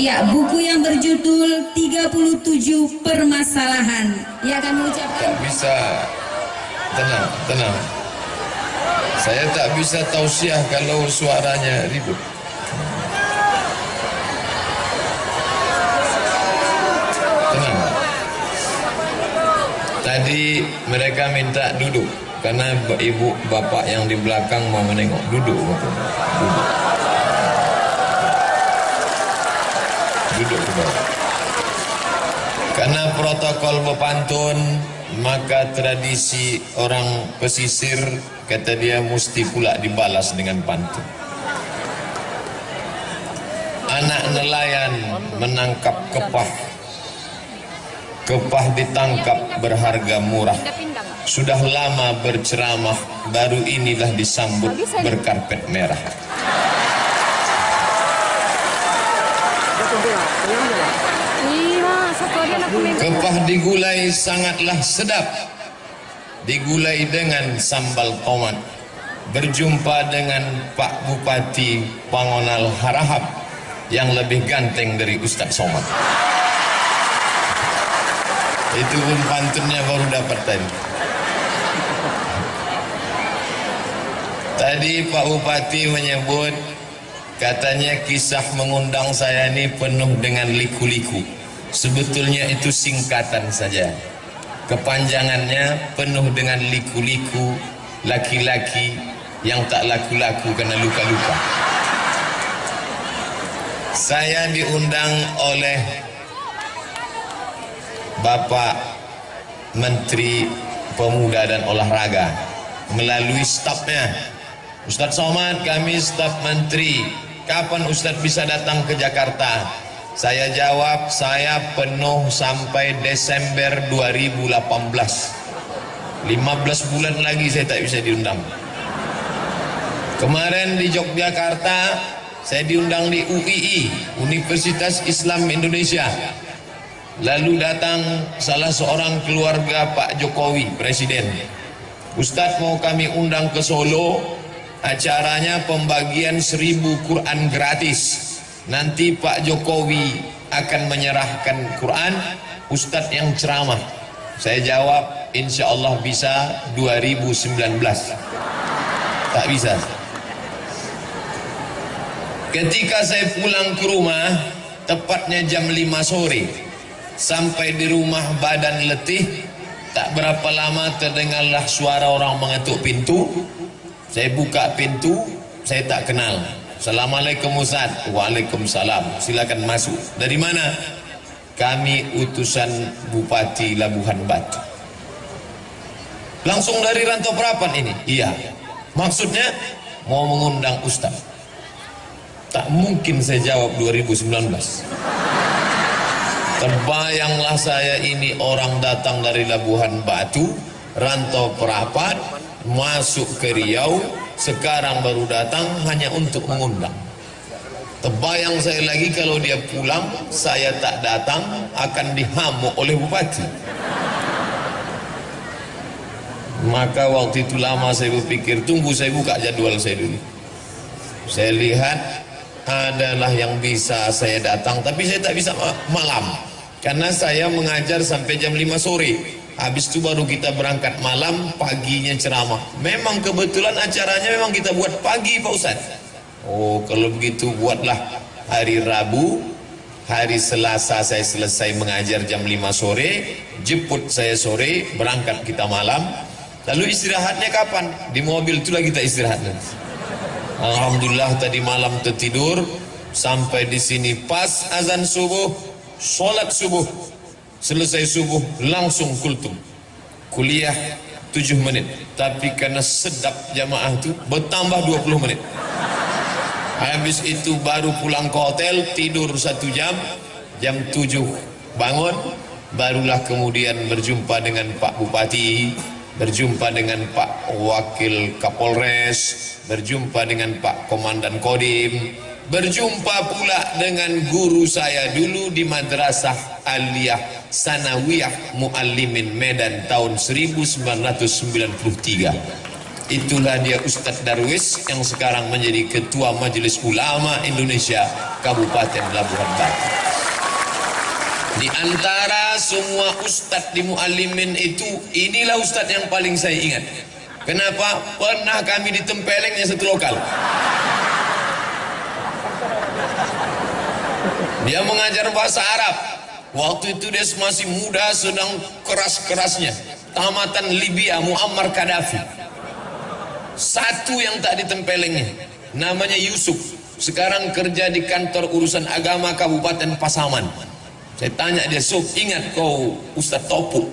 Ya, buku yang berjudul 37 Permasalahan. Ia akan mengucapkan. Tak bisa. Tenang. Saya tak bisa tausiah kalau suaranya ribut. Tenang. Tadi mereka minta duduk karena ibu bapak yang di belakang mau menengok. Duduk. Duduk ke bawah. Karena protokol berpantun, maka tradisi orang pesisir, kata dia, mesti pula dibalas dengan pantun. Anak nelayan menangkap kepah. Kepah ditangkap berharga murah. Sudah lama berceramah, baru inilah disambut berkarpet merah. Kepah digulai sangatlah sedap, digulai dengan sambal tomat. Berjumpa dengan Pak Bupati Pangonal Harahap yang lebih ganteng dari Ustadz Somad. Itu pun pantunnya baru dapat tadi. Tadi Pak Bupati menyebut, katanya kisah mengundang saya ini penuh dengan liku-liku. Sebetulnya itu singkatan saja. Kepanjangannya penuh dengan liku-liku, laki-laki yang tak laku-laku karena luka-luka. Saya diundang oleh Bapak Menteri Pemuda dan Olahraga melalui stafnya. Ustadz Somad, kami staf menteri, kapan Ustadz bisa datang ke Jakarta? Saya jawab, saya penuh sampai Desember 2018. 15 bulan lagi saya tak bisa diundang. Kemarin di Yogyakarta, saya diundang di UII, Universitas Islam Indonesia. Lalu datang salah seorang keluarga Pak Jokowi, Presiden. Ustadz, mau kami undang ke Solo, acaranya pembagian 1000 Quran gratis. Nanti Pak Jokowi akan menyerahkan Quran, Ustadz yang ceramah. Saya jawab, insya Allah bisa 2019. Tak bisa. Ketika saya pulang ke rumah, tepatnya jam 5 sore, sampai di rumah badan letih, tak berapa lama terdengarlah suara orang mengetuk pintu. Saya buka pintu, saya tak kenal. Assalamualaikum Ustaz. Waalaikumsalam. Silakan masuk. Dari mana? Kami utusan Bupati Labuhan Batu. Langsung dari Rantau Prapan ini? Iya. Maksudnya mau mengundang Ustaz. Tak mungkin saya jawab 2019. Terbayanglah saya ini orang datang dari Labuhan Batu, Rantau Prapan, masuk ke Riau, sekarang baru datang hanya untuk mengundang. Terbayang saya lagi kalau dia pulang, saya tak datang, akan dihamuk oleh bupati. Maka waktu itu lama saya berpikir, tunggu saya buka jadwal saya dulu. Saya lihat adalah yang bisa saya datang, tapi saya tak bisa malam. Karena saya mengajar sampai jam 5 sore. Habis itu baru kita berangkat malam, paginya ceramah. Memang kebetulan acaranya memang kita buat pagi Pak Ustaz. Oh, kalau begitu buatlah hari Rabu, hari Selasa saya selesai mengajar jam 5 sore, jemput saya sore, berangkat kita malam. Lalu istirahatnya kapan? Di mobil itulah kita istirahat nanti. Alhamdulillah tadi malam tertidur, sampai di sini pas azan subuh, sholat subuh. Selesai subuh langsung kultum. Kuliah 7 menit. Tapi karena sedap jamaah itu bertambah 20 menit. Habis itu baru pulang ke hotel, tidur 1 jam. Jam 7 bangun. Barulah kemudian berjumpa dengan Pak Bupati, berjumpa dengan Pak Wakil Kapolres, berjumpa dengan Pak Komandan Kodim, berjumpa pula dengan guru saya dulu di Madrasah Aliyah Sanawiyah Muallimin Medan tahun 1993. Itulah dia Ustadz Darwis yang sekarang menjadi Ketua Majelis Ulama Indonesia Kabupaten Labuhan Batu. Di antara semua Ustadz di Muallimin itu, inilah Ustadz yang paling saya ingat. Kenapa? Pernah kami ditempelengnya satu lokal. Dia mengajar bahasa Arab. Waktu itu dia masih muda, sedang keras-kerasnya. Tamatan Libya, Muammar Gaddafi. Satu yang tak ditempelengnya, namanya Yusuf. Sekarang kerja di kantor urusan agama Kabupaten Pasaman. Saya tanya dia, Sof, ingat kau Ustadz Topu?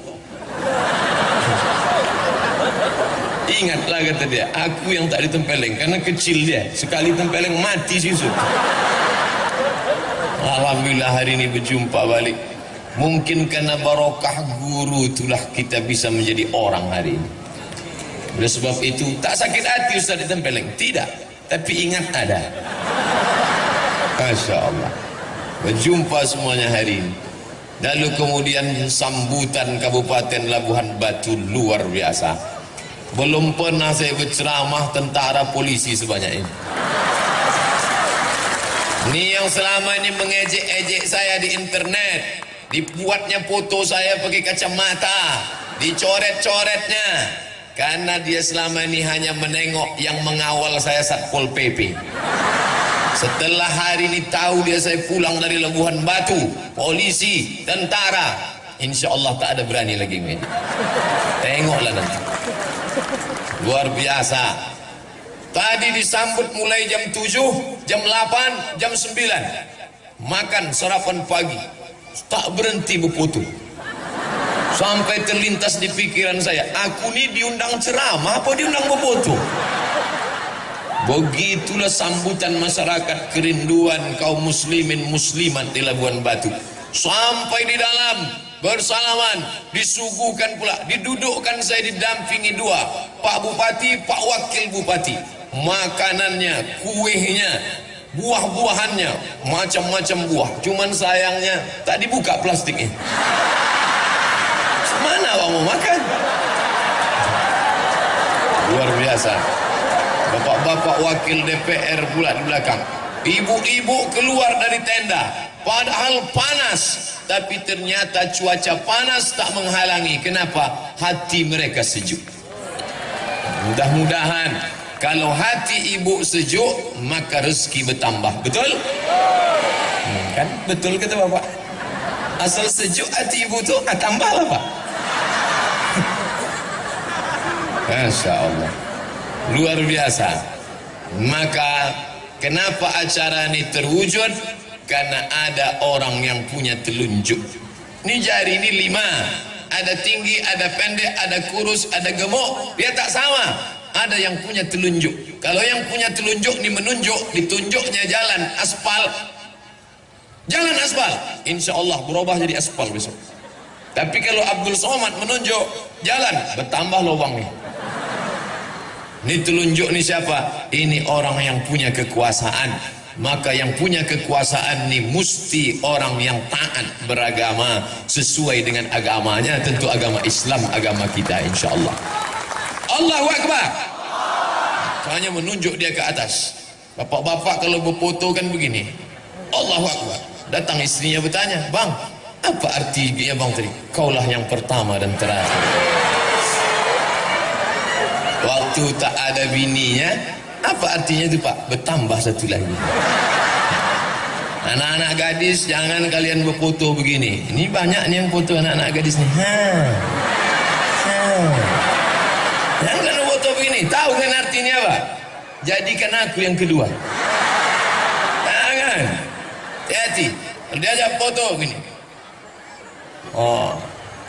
Ingatlah, kata dia, aku yang tak ditempeleng, karena kecil dia. Sekali tempeleng mati si Yusuf. Alhamdulillah hari ini berjumpa balik. Mungkin karena barokah guru itulah kita bisa menjadi orang hari ini. Oleh sebab itu tak sakit hati Ustaz ditempeleng, tidak, tapi ingat ada. Masya Allah, berjumpa semuanya hari ini. Lalu kemudian sambutan Kabupaten Labuhan Batu luar biasa. Belum pernah saya berceramah tentara polisi sebanyak ini. Ini yang selama ini mengejek-ejek saya di internet, dibuatnya foto saya pakai kacamata, dicoret-coretnya, karena dia selama ini hanya menengok yang mengawal saya Satpol PP. Setelah hari ini tahu dia saya pulang dari Labuhan Batu, polisi, tentara, insya Allah tak ada berani lagi main. Tengoklah nanti. Luar biasa. Tadi disambut mulai jam 7, jam 8, jam 9. Makan sarapan pagi. Tak berhenti berfoto. Sampai terlintas di pikiran saya, aku ini diundang ceramah apa diundang berfoto? Begitulah sambutan masyarakat, kerinduan kaum muslimin muslimat di Labuhan Batu. Sampai di dalam bersalaman, disuguhkan pula, didudukkan saya didampingi dua, Pak Bupati, Pak Wakil Bupati. Makanannya, kuehnya, buah-buahannya, macam-macam buah. Cuman sayangnya tak dibuka plastiknya. Mana abang mau makan? Luar biasa. Bapak-bapak wakil DPR pula di belakang. Ibu-ibu keluar dari tenda, padahal panas, tapi ternyata cuaca panas tak menghalangi. Kenapa? Hati mereka sejuk. Mudah-mudahan kalau hati ibu sejuk, maka rezeki bertambah. Betul? Kan? Betul kata bapak. Asal sejuk hati ibu tu, tambahlah pak. Masya Allah, luar biasa. Maka kenapa acara ini terwujud? Karena ada orang yang punya telunjuk. Ini jari ini 5, ada tinggi, ada pendek, ada kurus, ada gemuk. Dia tak sama. Ada yang punya telunjuk. Kalau yang punya telunjuk ini menunjuk, ditunjuknya jalan aspal, jalan aspal, insya Allah berubah jadi aspal besok. Tapi kalau Abdul Somad menunjuk jalan, bertambah lubangnya. Ini telunjuk ini siapa? Ini orang yang punya kekuasaan. Maka yang punya kekuasaan ini mesti orang yang taat beragama sesuai dengan agamanya, tentu agama Islam, agama kita insya Allah. Allahu Akbar. Hanya menunjuk dia ke atas. Bapak-bapak kalau berfoto kan begini, Allahu Akbar. Datang istrinya bertanya, bang, apa artinya bang tadi? Kaulah yang pertama dan terakhir. Waktu tak ada bininya, apa artinya itu pak? Bertambah satu lagi. Anak-anak gadis, jangan kalian berfoto begini. Ini banyak nih yang foto anak-anak gadis nih. Jangan kalian foto begini. Tahu kan artinya apa? Jadikan aku yang kedua. Jangan. Hati-hati. Kalau diajak foto begini. Oh,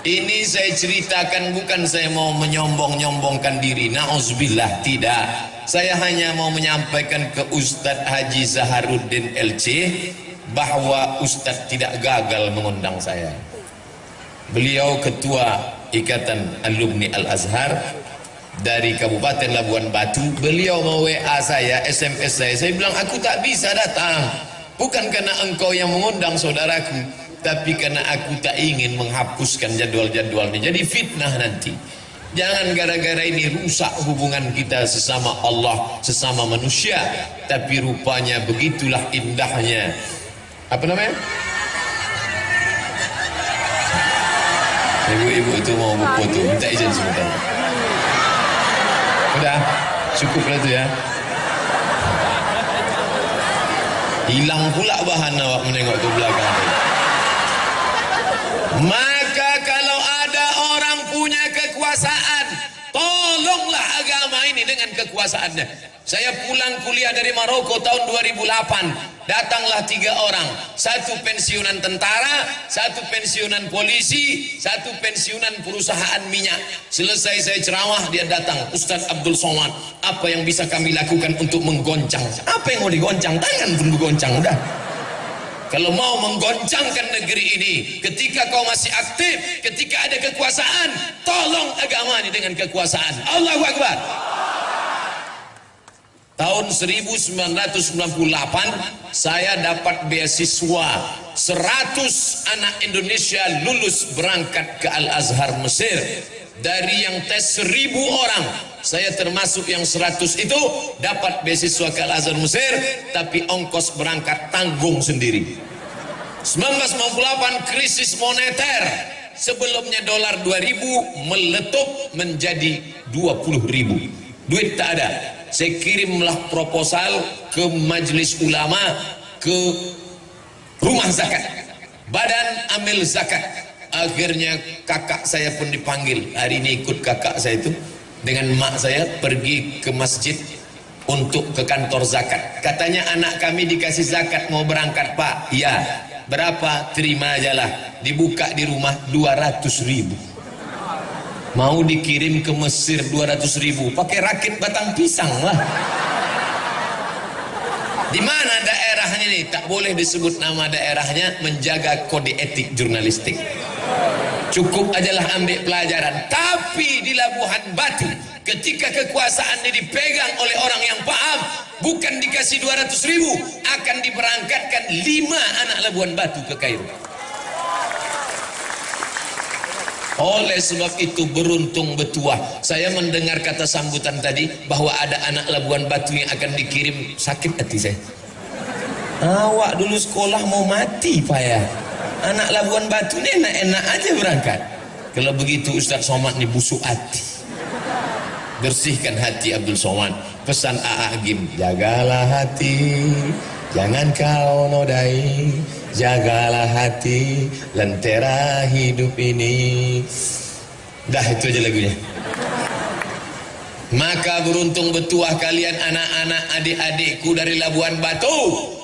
ini saya ceritakan bukan saya mau menyombong-nyombongkan diri. Na'udzubillah, tidak. Saya hanya mau menyampaikan ke Ustadz Haji Zaharuddin LC bahwa Ustadz tidak gagal mengundang saya. Beliau ketua Ikatan Alumni Al-Azhar dari Kabupaten Labuan Batu. Beliau mau WA saya, SMS saya bilang aku tak bisa datang, bukan karena engkau yang mengundang saudaraku, tapi karena aku tak ingin menghapuskan jadwal-jadwalnya, jadi fitnah nanti. Jangan gara-gara ini rusak hubungan kita sesama Allah, sesama manusia. Tapi rupanya begitulah indahnya, apa namanya, ibu-ibu itu mau foto, minta izin sebentar. Udah, cukup lah itu ya. Hilang pula bahan awak menengok ke belakang. Maka kalau ada orang punya kekuasaan, tolonglah agama ini dengan kekuasaannya. Saya pulang kuliah dari Maroko tahun 2008. Datanglah 3 orang, 1 pensiunan tentara, 1 pensiunan polisi, 1 pensiunan perusahaan minyak. Selesai saya ceramah, dia datang, Ustaz Abdul Somad, apa yang bisa kami lakukan untuk menggoncang? Apa yang mau digoncang? Tangan pun bergoncang, udah. Kalau mau menggoncangkan negeri ini, ketika kau masih aktif, ketika ada kekuasaan, tolong agama ini dengan kekuasaan. Allahu Akbar. Tahun 1998 saya dapat beasiswa 100 anak Indonesia lulus berangkat ke Al-Azhar Mesir. Dari yang tes 1000 orang, saya termasuk yang 100 itu dapat beasiswa ke Al-Azhar Mesir, tapi ongkos berangkat tanggung sendiri. 1998 krisis moneter, sebelumnya dolar 2000 meletup menjadi 20.000, duit tak ada. Saya kirimlah proposal ke majelis ulama, ke rumah zakat, badan amil zakat. Akhirnya kakak saya pun dipanggil. Hari ini ikut kakak saya itu dengan mak saya pergi ke masjid untuk ke kantor zakat. Katanya anak kami dikasih zakat mau berangkat, Pak. Ya, berapa? Terima aja lah. Dibuka di rumah 200.000. Mau dikirim ke Mesir 200.000, pakai rakit batang pisang lah. Di mana daerahnya nih? Tak boleh disebut nama daerahnya, menjaga kode etik jurnalistik. Cukup ajalah ambil pelajaran. Tapi di Labuhan Batu, ketika kekuasaan ini dipegang oleh orang yang paham, bukan dikasih 200.000, akan diberangkatkan 5 anak Labuan Batu ke Kairo. Oleh sebab itu beruntung betuah. Saya mendengar kata sambutan tadi bahwa ada anak Labuan Batu yang akan dikirim, sakit hati saya. Awak dulu sekolah mau mati Pak ya. Anak Labuan Batu ini enak-enak aja berangkat. Kalau begitu Ustaz Somad ini busuk hati. Bersihkan hati Abdul Somad. Pesan A.A. Agim, jagalah hati, jangan kau nodai. Jagalah hati, lentera hidup ini. Dah itu aja lagunya. Maka beruntung betuah kalian anak-anak adik-adikku dari Labuan Batu.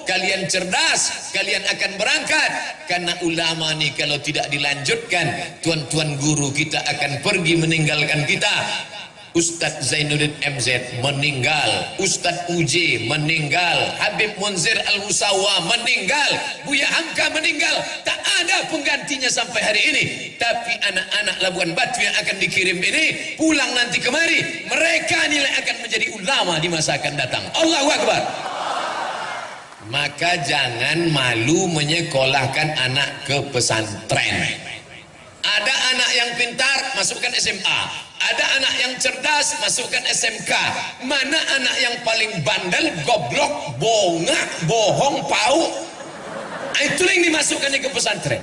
Kalian cerdas, kalian akan berangkat. Karena ulama nih kalau tidak dilanjutkan, tuan-tuan guru kita akan pergi meninggalkan kita. Ustadz Zainuddin MZ meninggal, Ustadz UJ meninggal, Habib Munzir Al-Musawa meninggal, Buya Hamka meninggal. Tak ada penggantinya sampai hari ini. Tapi anak-anak Labuan Batu yang akan dikirim ini pulang nanti kemari, mereka nilai akan menjadi ulama di masa akan datang. Allahu Akbar. Maka jangan malu menyekolahkan anak ke pesantren. Ada anak yang pintar, masukkan SMA. Ada anak yang cerdas, masukkan SMK. Mana anak yang paling bandel, goblok, bongak, bohong, pau? Itu yang dimasukkannya ke pesantren.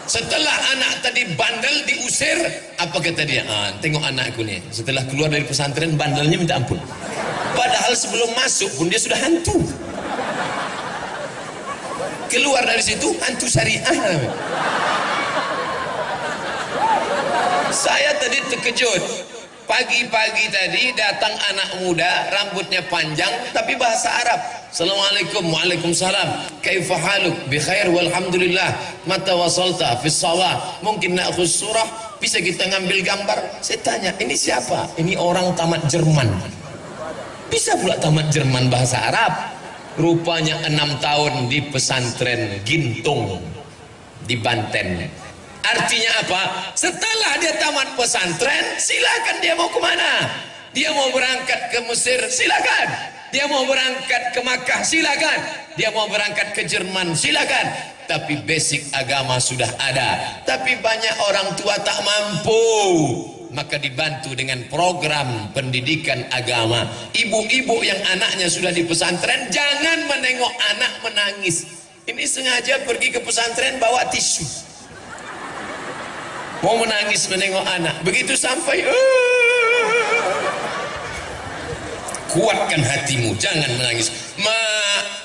Setelah anak tadi bandel diusir, apa kata dia? Tengok anakku nih, setelah keluar dari pesantren bandelnya minta ampun. Padahal sebelum masuk pun dia sudah hantu. Keluar dari situ hantu syariah. Saya tadi terkejut. Pagi-pagi tadi datang anak muda, rambutnya panjang tapi bahasa Arab. Assalamualaikum, waalaikumsalam. Kaifa haluk? Bi khair walhamdulillah. Mata wasalta fi shalah. Mungkin na'khudh surah, bisa kita ngambil gambar. Saya tanya, ini siapa? Ini orang tamat Jerman. Bisa pula tamat Jerman bahasa Arab. Rupanya 6 tahun di pesantren Gintung di Banten. Artinya apa? Setelah dia tamat pesantren, silakan dia mau kemana. Dia mau berangkat ke Mesir, silakan. Dia mau berangkat ke Makkah, silakan. Dia mau berangkat ke Jerman, silakan. Tapi basic agama sudah ada. Tapi banyak orang tua tak mampu, maka dibantu dengan program pendidikan agama. Ibu-ibu yang anaknya sudah di pesantren, jangan menengok anak menangis. Ini sengaja pergi ke pesantren bawa tisu, mau menangis menengok anak. Begitu sampai kuatkan hatimu, jangan menangis.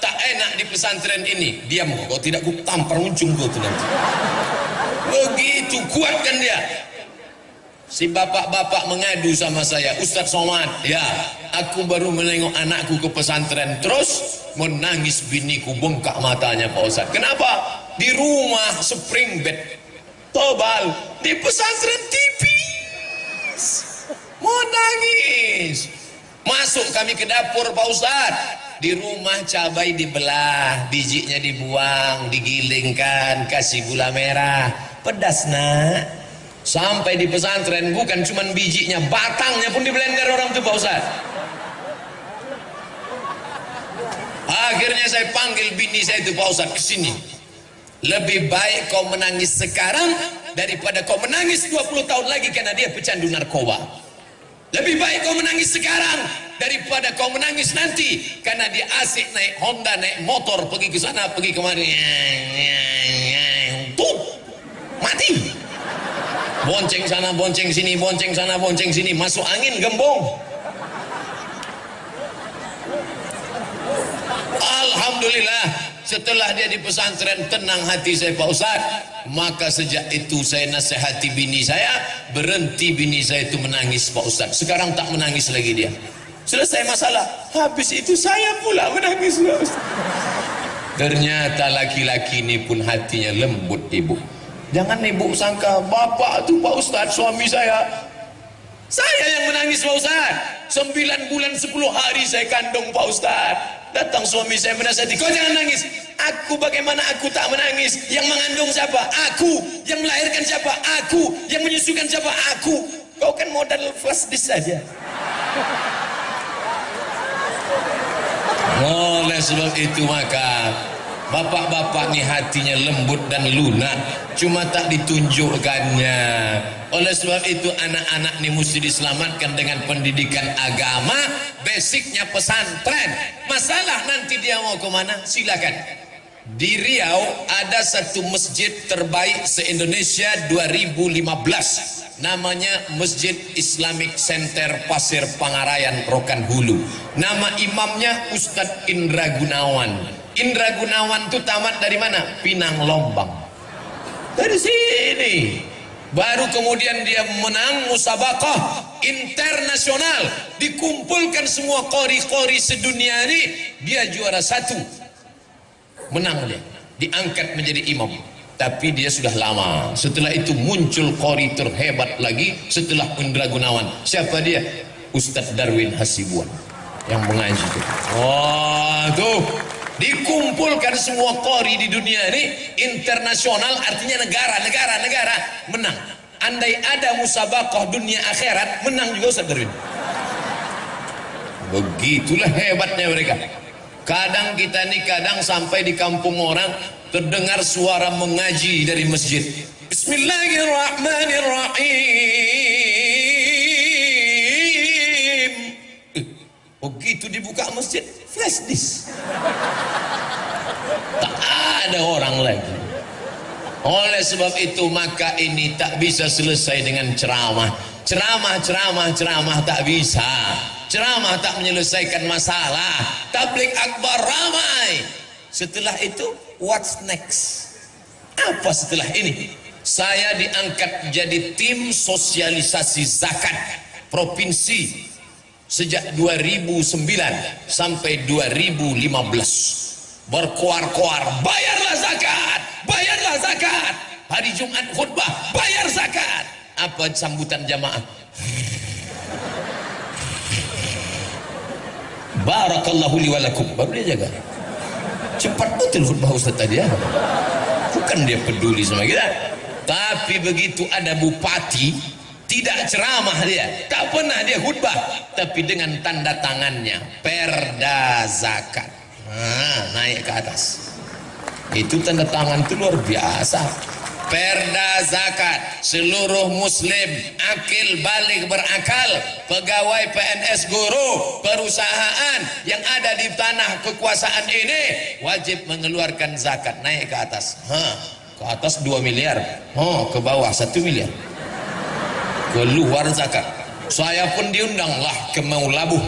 Tak enak di pesantren ini, diam kok, kalau tidak ku tampar ujung kau tu nanti. Begitu, kuatkan dia. Si bapak-bapak mengadu sama saya, Ustadz Somad, ya, aku baru menengok anakku ke pesantren, terus menangis, biniku bengkak matanya Pak Ustadz. Kenapa? Di rumah spring bed tobal, di pesantren tipis, mau nangis. Masuk kami ke dapur Pak Ustadz, di rumah cabai dibelah, bijinya dibuang, digilingkan, kasih gula merah, pedas nak. Sampai di pesantren bukan cuman bijinya, batangnya pun di blender orang itu Pak Ustadz. Akhirnya saya panggil bini saya itu, Pak Ustadz kesini. Lebih baik kau menangis sekarang daripada kau menangis 20 tahun lagi karena dia pecandu narkoba. Lebih baik kau menangis sekarang daripada kau menangis nanti karena dia asik naik Honda, naik motor, pergi ke sana, pergi kemari. Tuh, mati. Bonceng sana, bonceng sini, bonceng sana, bonceng sini, masuk angin gembong. Alhamdulillah, setelah dia di pesantren tenang hati saya Pak Ustadz. Maka sejak itu saya nasihati bini saya, berhenti bini saya itu menangis Pak Ustadz. Sekarang tak menangis lagi dia. Selesai masalah, habis itu saya pula menangis Pak Ustadz. Ternyata laki-laki ini pun hatinya lembut ibu. Jangan ibu sangka bapak tu Pak Ustadz suami saya yang menangis Pak Ustadz. 9 bulan 10 hari saya kandung Pak Ustadz. Datang suami saya menasihati, kau jangan nangis. Aku, bagaimana aku tak menangis? Yang mengandung siapa? Aku. Yang melahirkan siapa? Aku. Yang menyusukan siapa? Aku. Kau kan modal flash disk saja. Oleh sebab itu maka bapak-bapak ni hatinya lembut dan lunak, cuma tak ditunjukkannya. Oleh sebab itu anak-anak ni mesti diselamatkan dengan pendidikan agama, basicnya pesantren. Masalah nanti dia mau ke mana, silakan. Di Riau ada satu masjid terbaik se-Indonesia 2015. Namanya Masjid Islamic Center Pasir Pangarayan Rokan Hulu. Nama imamnya Ustadz Indra Gunawan. Indra Gunawan itu tamat dari mana? Pinang Lombang. Dari sini. Baru kemudian dia menang musabaqah internasional. Dikumpulkan semua qori-qori sedunia ini, dia juara 1. Menang dia. Diangkat menjadi imam. Tapi dia sudah lama. Setelah itu muncul qori terhebat lagi setelah Indra Gunawan. Siapa dia? Ustadz Darwin Hasibuan yang mengaji itu. Wah, tuh. Dikumpulkan semua qori di dunia ini internasional, artinya negara menang. Andai ada musabaqah dunia akhirat, menang juga Ustaz Darwin. Begitulah hebatnya mereka. Kadang kita nih, kadang sampai di kampung orang terdengar suara mengaji dari masjid. Bismillahirrahmanirrahim. Begitu dibuka masjid, flash disk. Tak ada orang lagi. Oleh sebab itu maka ini tak bisa selesai dengan ceramah. Ceramah tak bisa. Ceramah tak menyelesaikan masalah. Tabligh akbar ramai. Setelah itu, what's next? Apa setelah ini? Saya diangkat jadi tim sosialisasi zakat provinsi sejak 2009 sampai 2015. Berkoar-koar, bayarlah zakat. Hari Jumat khutbah, bayar zakat. Apa sambutan jamaah? Barakallahu li walakum. Baru dia jaga. Cepat betul khutbah Ustaz tadi ya. Bukan dia peduli sama kita. Tapi begitu ada bupati, tidak ceramah dia, tak pernah dia khutbah, tapi dengan tanda tangannya perda zakat, naik ke atas. Itu tanda tangan itu luar biasa. Perda zakat, seluruh muslim akil balik berakal, pegawai PNS, guru, perusahaan yang ada di tanah kekuasaan ini wajib mengeluarkan zakat. Naik ke atas, ke atas 2 miliar, ke bawah 1 miliar, keluar zakat. Saya pun diundanglah ke Maulabuh,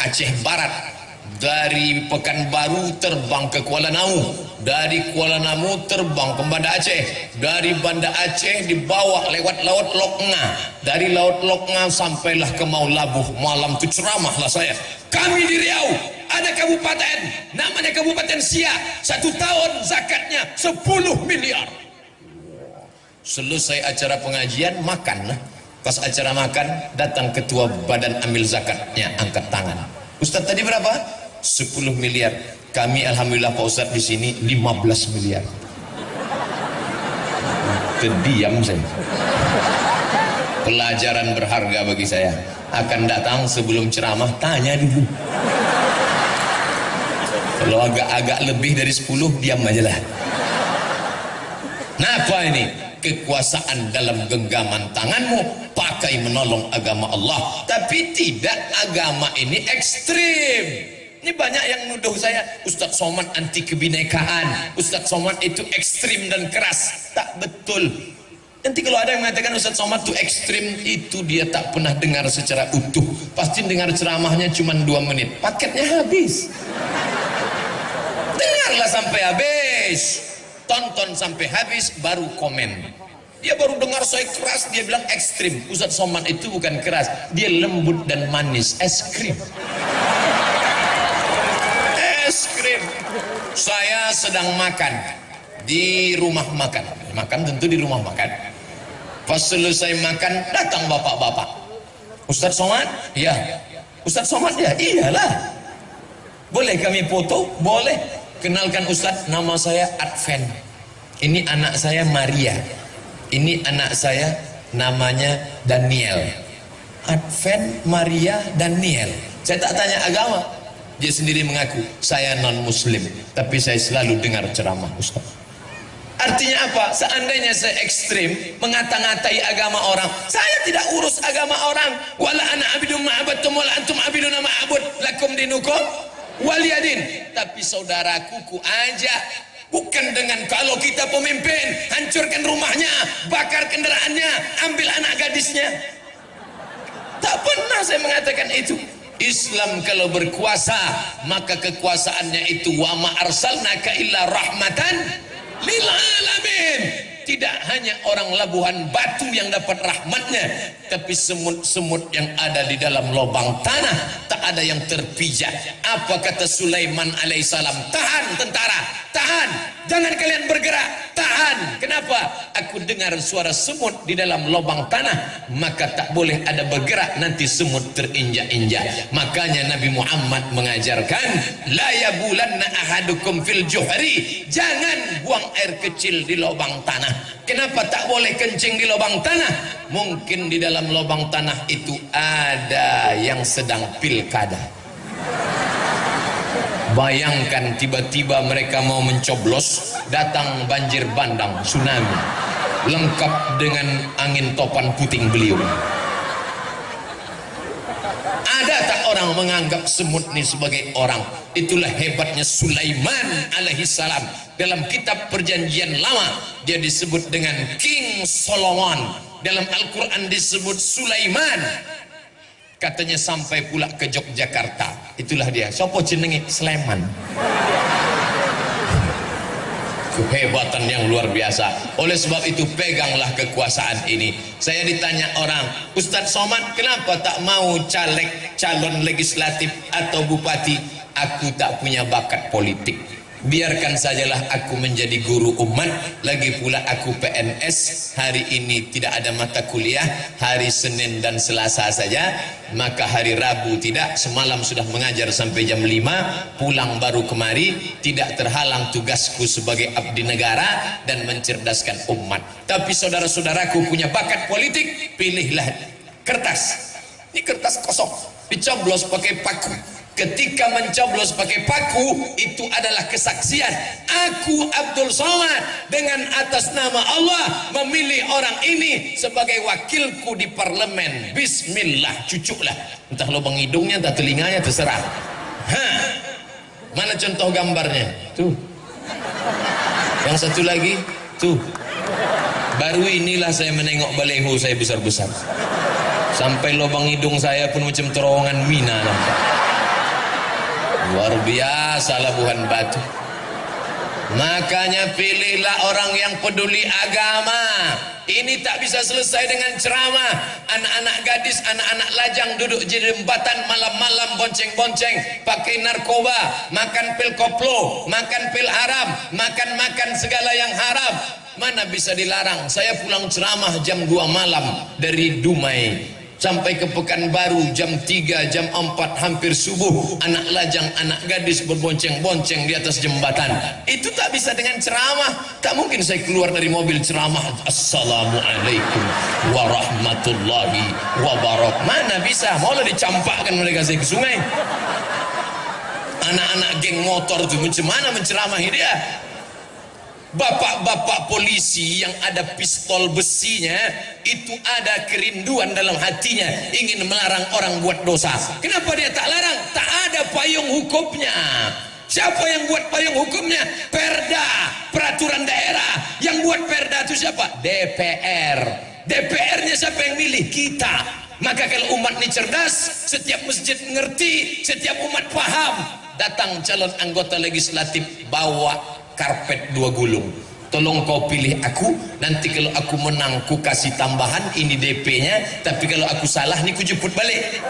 Aceh Barat. Dari Pekanbaru terbang ke Kuala Namu, dari Kuala Namu terbang ke Banda Aceh, dari Banda Aceh dibawa lewat Laut Lokna, dari Laut Lokna sampailah ke Maulabuh. Malam itu ceramahlah saya. Kami di Riau ada kabupaten namanya Kabupaten Siak, 1 tahun zakatnya 10 miliar. Selesai acara pengajian, makan. Pas acara makan, datang ketua badan amil zakatnya, angkat tangan. Ustaz tadi berapa? 10 miliar. Kami alhamdulillah Pak Ustaz di sini 15 miliar. Terdiam saya. Pelajaran berharga bagi saya. Akan datang sebelum ceramah, tanya dulu. Kalau agak-agak lebih dari 10, diam aja lah. Napa ini? Kekuasaan dalam genggaman tanganmu, pakai menolong agama Allah. Tapi tidak, agama ini ekstrim. Ini banyak yang nuduh saya, Ustadz Somad anti kebinekaan, Ustadz Somad itu ekstrim dan keras. Tak betul. Nanti kalau ada yang mengatakan Ustadz Somad itu ekstrim, itu dia tak pernah dengar secara utuh. Pasti dengar ceramahnya cuma 2 menit, paketnya habis. Dengarlah sampai habis, tonton sampai habis, baru komen. Dia baru dengar saya keras, dia bilang ekstrim. Ustadz Somad itu bukan keras, dia lembut dan manis, es krim. Es krim. Saya sedang makan di rumah makan. Makan tentu di rumah makan. Pas selesai makan, datang bapak-bapak. Ustadz Somad? Ya. Ustadz Somad ya? Iyalah. Boleh kami foto? Boleh. Kenalkan Ustadz, nama saya Adven. Ini anak saya Maria. Ini anak saya namanya Daniel. Adven, Maria, Daniel. Saya tak tanya agama. Dia sendiri mengaku, saya non muslim, tapi saya selalu dengar ceramah Ustaz. Artinya apa? Seandainya saya ekstrim mengata-ngatai agama orang, saya tidak urus agama orang. Wala ana abidun ma'abadtum wala antum abiduna ma'abud lakum dinukum waliyadin. Tapi saudaraku ku ajak, bukan dengan kalau kita pemimpin hancurkan rumahnya, bakar kendaraannya, ambil anak gadisnya. Tak pernah saya mengatakan itu. Islam kalau berkuasa, maka kekuasaannya itu wa ma arsalnaka illa rahmatan lil alamin. Tidak hanya orang Labuhan Batu yang dapat rahmatnya, tapi semut-semut yang ada di dalam lubang tanah tak ada yang terpijak. Apa kata Sulaiman alaihissalam? Tahan tentara, tahan, jangan kalian bergerak, tahan. Kenapa? Aku dengar suara semut di dalam lubang tanah, maka tak boleh ada bergerak, nanti semut terinjak-injak. Makanya Nabi Muhammad mengajarkan, la yabulanna ahadukum fil juhri, jangan buang air kecil di lubang tanah. Kenapa tak boleh kencing di lubang tanah? Mungkin di dalam lubang tanah itu ada yang sedang pilkada. Bayangkan tiba-tiba mereka mau mencoblos, datang banjir bandang, tsunami, lengkap dengan angin topan puting beliung. Ada tak orang menganggap semut ini sebagai orang? Itulah hebatnya Sulaiman alaihissalam. Dalam kitab perjanjian lama dia disebut dengan King Solomon. Dalam Al-Quran disebut Sulaiman. Katanya sampai pula ke Yogyakarta. Itulah dia. Sopo jenenge? Sleman. Kehebatan yang luar biasa. Oleh sebab itu peganglah kekuasaan ini. Saya ditanya orang, Ustadz Somad kenapa tak mau caleg calon legislatif atau bupati? Aku tak punya bakat politik. Biarkan sajalah aku menjadi guru umat, lagi pula aku PNS. Hari ini tidak ada mata kuliah, hari Senin dan Selasa saja, maka hari Rabu tidak. Semalam sudah mengajar sampai jam 5, pulang baru kemari, tidak terhalang tugasku sebagai abdi negara dan mencerdaskan umat. Tapi saudara-saudaraku punya bakat politik, pilihlah kertas. Ini kertas kosong, dicoblos pakai paku. Ketika mencoblos pakai paku, itu adalah kesaksian aku Abdul Somad dengan atas nama Allah memilih orang ini sebagai wakilku di parlemen. Bismillah, cucuklah, entah lubang hidungnya entah telinganya, terserah. Mana contoh gambarnya? Tuh, yang satu lagi tuh. Baru inilah saya menengok baleho saya besar-besar, sampai lubang hidung saya pun macam terowongan mina nampak. Luar biasa labuhan batu. Makanya pilihlah orang yang peduli agama. Ini tak bisa selesai dengan ceramah. Anak-anak gadis, anak-anak lajang duduk di jembatan malam-malam bonceng-bonceng, pakai narkoba, makan pil koplo, makan pil haram, makan segala yang haram. Mana bisa dilarang? Saya pulang ceramah jam 2 malam dari Dumai sampai ke Pekanbaru jam 3, jam 4, hampir subuh. Anak lajang, anak gadis berbonceng-bonceng di atas jembatan. Itu tak bisa dengan ceramah. Tak mungkin saya keluar dari mobil ceramah, Assalamualaikum warahmatullahi wabarakatuh. Mana bisa? Maulah dicampakkan mereka saya ke sungai. Anak-anak geng motor itu macam mana menceramahi dia? Bapak-bapak polisi yang ada pistol besinya itu ada kerinduan dalam hatinya, ingin melarang orang buat dosa. Kenapa dia tak larang? Tak ada payung hukumnya. Siapa yang buat payung hukumnya? Perda, peraturan daerah. Yang buat perda itu siapa? DPR. DPR-nya siapa yang milih? Kita. Maka kalau umat ini cerdas, setiap masjid mengerti, setiap umat paham. Datang calon anggota legislatif, bawa karpet 2 gulung. Tolong kau pilih aku, nanti kalau aku menang ku kasih tambahan, ini DP-nya, tapi kalau aku salah nih ku jemput balik.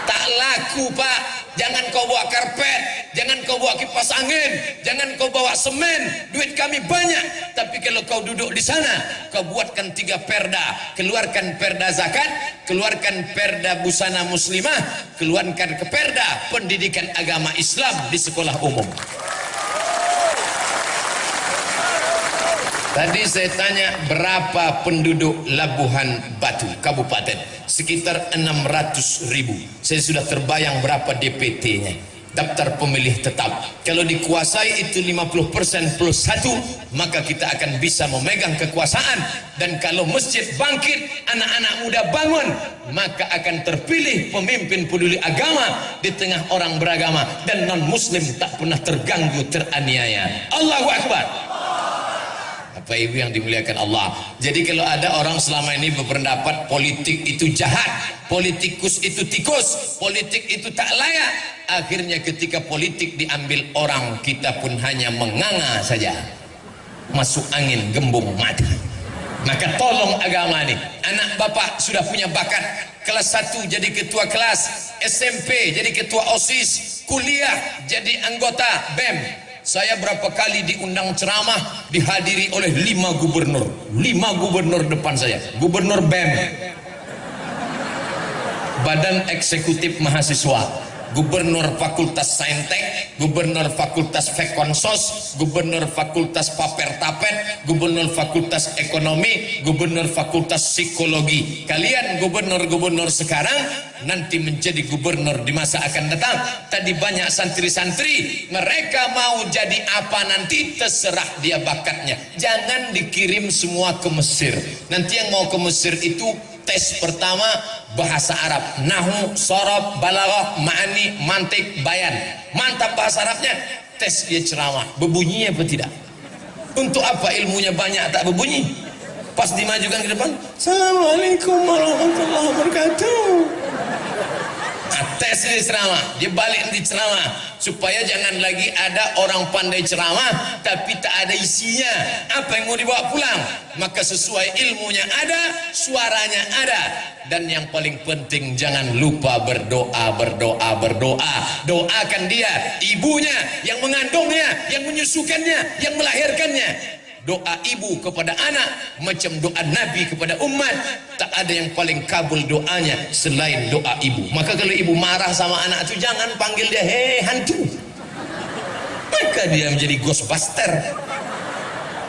Tak laku Pak. Jangan kau bawa karpet, jangan kau bawa kipas angin, jangan kau bawa semen, duit kami banyak. Tapi kalau kau duduk di sana, kau buatkan 3 perda, keluarkan perda zakat, keluarkan perda busana muslimah, keluarkan ke perda pendidikan agama Islam di sekolah umum. Tadi saya tanya berapa penduduk Labuhan Batu Kabupaten, sekitar 600.000. Saya sudah terbayang berapa DPT-nya, daftar pemilih tetap. Kalau dikuasai itu 50% plus 1, maka kita akan bisa memegang kekuasaan. Dan kalau masjid bangkit, anak-anak muda bangun, maka akan terpilih pemimpin peduli agama di tengah orang beragama, dan non muslim tak pernah terganggu, teraniaya. Allahu Akbar. Bapak Ibu yang dimuliakan Allah. Jadi kalau ada orang selama ini berpendapat politik itu jahat, politikus itu tikus, politik itu tak layak, akhirnya ketika politik diambil orang, kita pun hanya menganga saja, masuk angin gembung mati. Maka tolong agama ini. Anak bapak sudah punya bakat, kelas 1 jadi ketua kelas, SMP jadi ketua OSIS, kuliah jadi anggota BEM. Saya berapa kali diundang ceramah, dihadiri oleh 5 gubernur. 5 gubernur depan saya. Gubernur BEM, Badan Eksekutif Mahasiswa, Gubernur Fakultas Saintek, Gubernur Fakultas Fekonsos, Gubernur Fakultas Paper-Tapet, Gubernur Fakultas Ekonomi, Gubernur Fakultas Psikologi. Kalian gubernur-gubernur sekarang nanti menjadi gubernur di masa akan datang. Tadi banyak santri-santri, mereka mau jadi apa nanti terserah dia bakatnya. Jangan dikirim semua ke Mesir. Nanti yang mau ke Mesir itu tes pertama bahasa Arab, nahu, sorob, balaghah, ma'ani, mantik, bayan. Mantap bahasa Arabnya, tes dia ceramah, berbunyi apa tidak? Untuk apa ilmunya banyak tak berbunyi? Pas dimajukan ke depan, Assalamualaikum warahmatullahi wabarakatuh. Tes dia ceramah, dia balik nanti ceramah, supaya jangan lagi ada orang pandai ceramah tapi tak ada isinya. Apa yang mau dibawa pulang? Maka sesuai ilmunya ada, suaranya ada. Dan yang paling penting jangan lupa berdoa, berdoa, berdoa. Doakan dia, ibunya, yang mengandungnya, yang menyusukannya, yang melahirkannya. Doa ibu kepada anak macam doa Nabi kepada umat. Tak ada yang paling kabul doanya selain doa ibu. Maka kalau ibu marah sama anak itu, jangan panggil dia hei hantu, maka dia menjadi ghostbuster.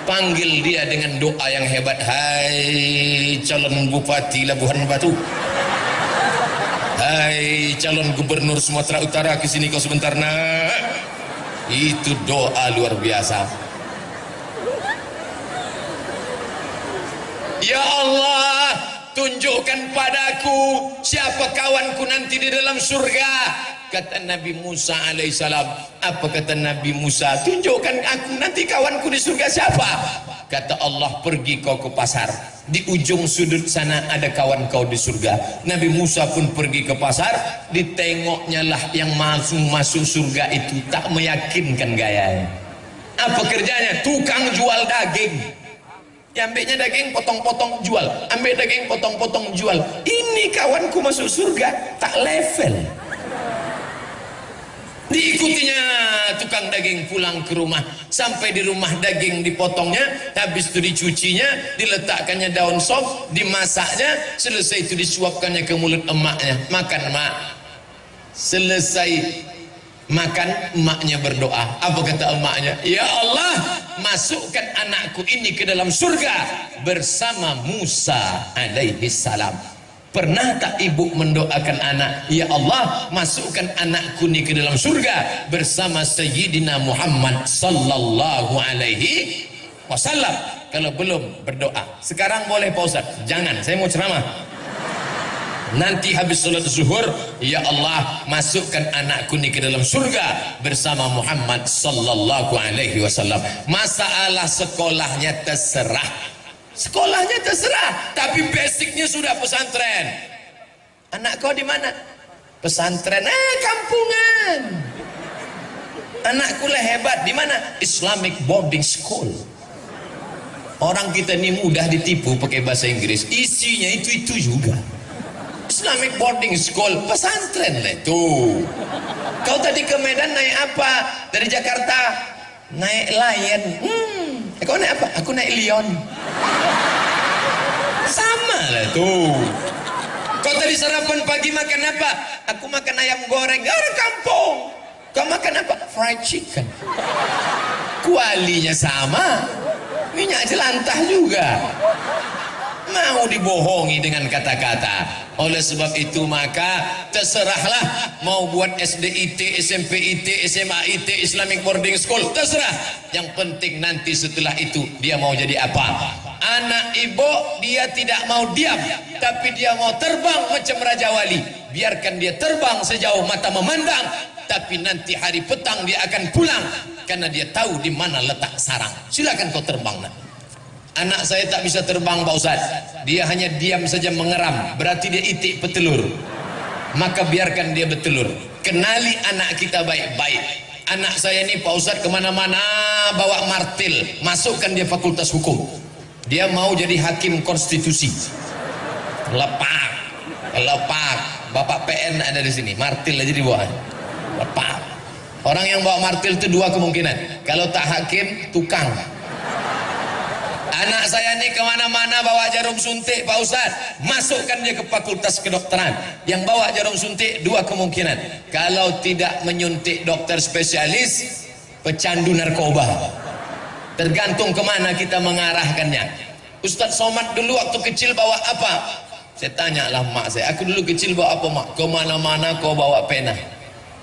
Panggil dia dengan doa yang hebat. Hai calon bupati Labuhan Batu, hai calon gubernur Sumatera Utara, kesini kau sebentar nak. Itu doa luar biasa. Ya Allah, tunjukkan padaku siapa kawanku nanti di dalam surga. Kata Nabi Musa alaihissalam. Apa kata Nabi Musa? Tunjukkan aku nanti kawanku di surga siapa? Kata Allah, pergi kau ke pasar, di ujung sudut sana ada kawan kau di surga. Nabi Musa pun pergi ke pasar, ditengoknya lah yang masuk surga itu tak meyakinkan gayanya. Apa kerjanya? Tukang jual daging. Ya, ambilnya daging, potong-potong jual, ambil daging, potong-potong jual. Ini kawanku masuk surga, tak level. Diikutinya tukang daging pulang ke rumah. Sampai di rumah daging dipotongnya, habis itu dicucinya, diletakkannya daun sop, dimasaknya, selesai itu disuapkannya ke mulut emaknya. Makan mak. Selesai makan, emaknya berdoa. Apa kata emaknya? Ya Allah, masukkan anakku ini ke dalam surga bersama Musa alaihi salam. Pernah tak ibu mendoakan anak, ya Allah, masukkan anakku ini ke dalam surga bersama Sayyidina Muhammad sallallahu alaihi wasallam? Kalau belum, berdoa. Sekarang boleh Pak Ustaz? Jangan, saya mau ceramah. Nanti habis sholat zuhur, ya Allah, masukkan anakku ini ke dalam surga bersama Muhammad sallallahu alaihi wasallam. Masalah sekolahnya terserah, sekolahnya terserah, tapi basicnya sudah pesantren. Anak kau di mana? Pesantren, kampungan. Anakku lah hebat, di mana? Islamic boarding school. Orang kita ini mudah ditipu pakai bahasa Inggris, isinya itu juga. Islamic boarding school, pesantren lah itu. Kau tadi ke Medan naik apa? Dari Jakarta naik Lion. Kau naik apa? Aku naik Lion. Sama lah itu. Kau tadi sarapan pagi makan apa? Aku makan ayam goreng. Orang kampung. Kau makan apa? Fried chicken. Kualinya sama, minyak jelantah juga. Mau dibohongi dengan kata-kata. Oleh sebab itu maka terserahlah, mau buat SDIT, SMPIT, SMAIT, Islamic Boarding School, terserah. Yang penting nanti setelah itu dia mau jadi apa. Anak ibu dia tidak mau diam, tapi dia mau terbang macam Raja Wali. Biarkan dia terbang sejauh mata memandang, tapi nanti hari petang dia akan pulang karena dia tahu di mana letak sarang. Silakan kau terbang nak. Anak saya tak bisa terbang Pak Ustaz, dia hanya diam saja mengeram, berarti dia itik petelur. Maka biarkan dia bertelur. Kenali anak kita baik-baik. Anak saya ini Pak Ustaz kemana-mana bawa martil, masukkan dia fakultas hukum. Dia mau jadi hakim konstitusi. Lepak, lepak. Bapak PN ada di sini, martil aja dibawa. Lepak. Orang yang bawa martil itu dua kemungkinan. Kalau tak hakim, tukang. Anak saya ini kemana-mana bawa jarum suntik Pak Ustaz, masukkan dia ke fakultas kedokteran. Yang bawa jarum suntik dua kemungkinan. Kalau tidak menyuntik dokter spesialis, pecandu narkoba. Tergantung kemana kita mengarahkannya. Ustaz Somad dulu waktu kecil bawa apa? Saya tanyalah mak saya, aku dulu kecil bawa apa mak? Kemana-mana kau bawa pena.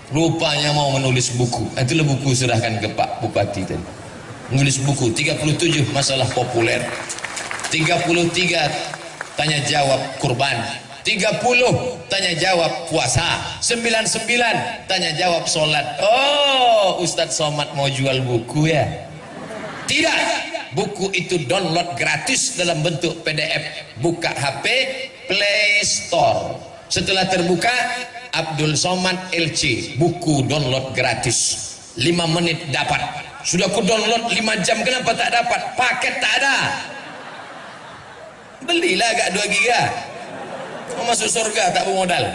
Rupanya mau menulis buku. Itulah buku serahkan ke Pak Bupati tadi. Menulis buku 37 masalah populer, 33 tanya jawab kurban, 30 tanya jawab puasa, 99 tanya jawab sholat. Oh, Ustadz Somad mau jual buku ya? Tidak, buku itu download gratis dalam bentuk PDF. Buka HP, Play Store. Setelah terbuka, Abdul Somad LC, buku download gratis 5 menit dapat. Sudah ku download 5 jam, kenapa tak dapat? Paket tak ada. Belilah agak 2 giga, mau masuk surga tak bermodal.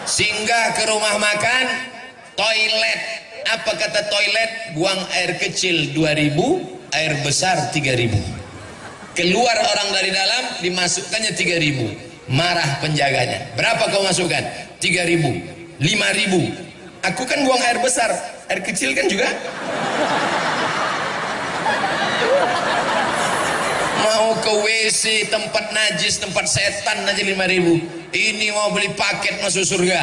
Singgah ke rumah makan, toilet. Apa kata toilet? Buang air kecil 2000, air besar 3000. Keluar orang dari dalam, dimasukkannya 3000. Marah penjaganya. Berapa kau masukkan? 3000, 5000. Aku kan buang air besar, air kecil kan juga. Mau ke WC, tempat najis, tempat setan aja 5000. Ini mau beli paket masuk surga.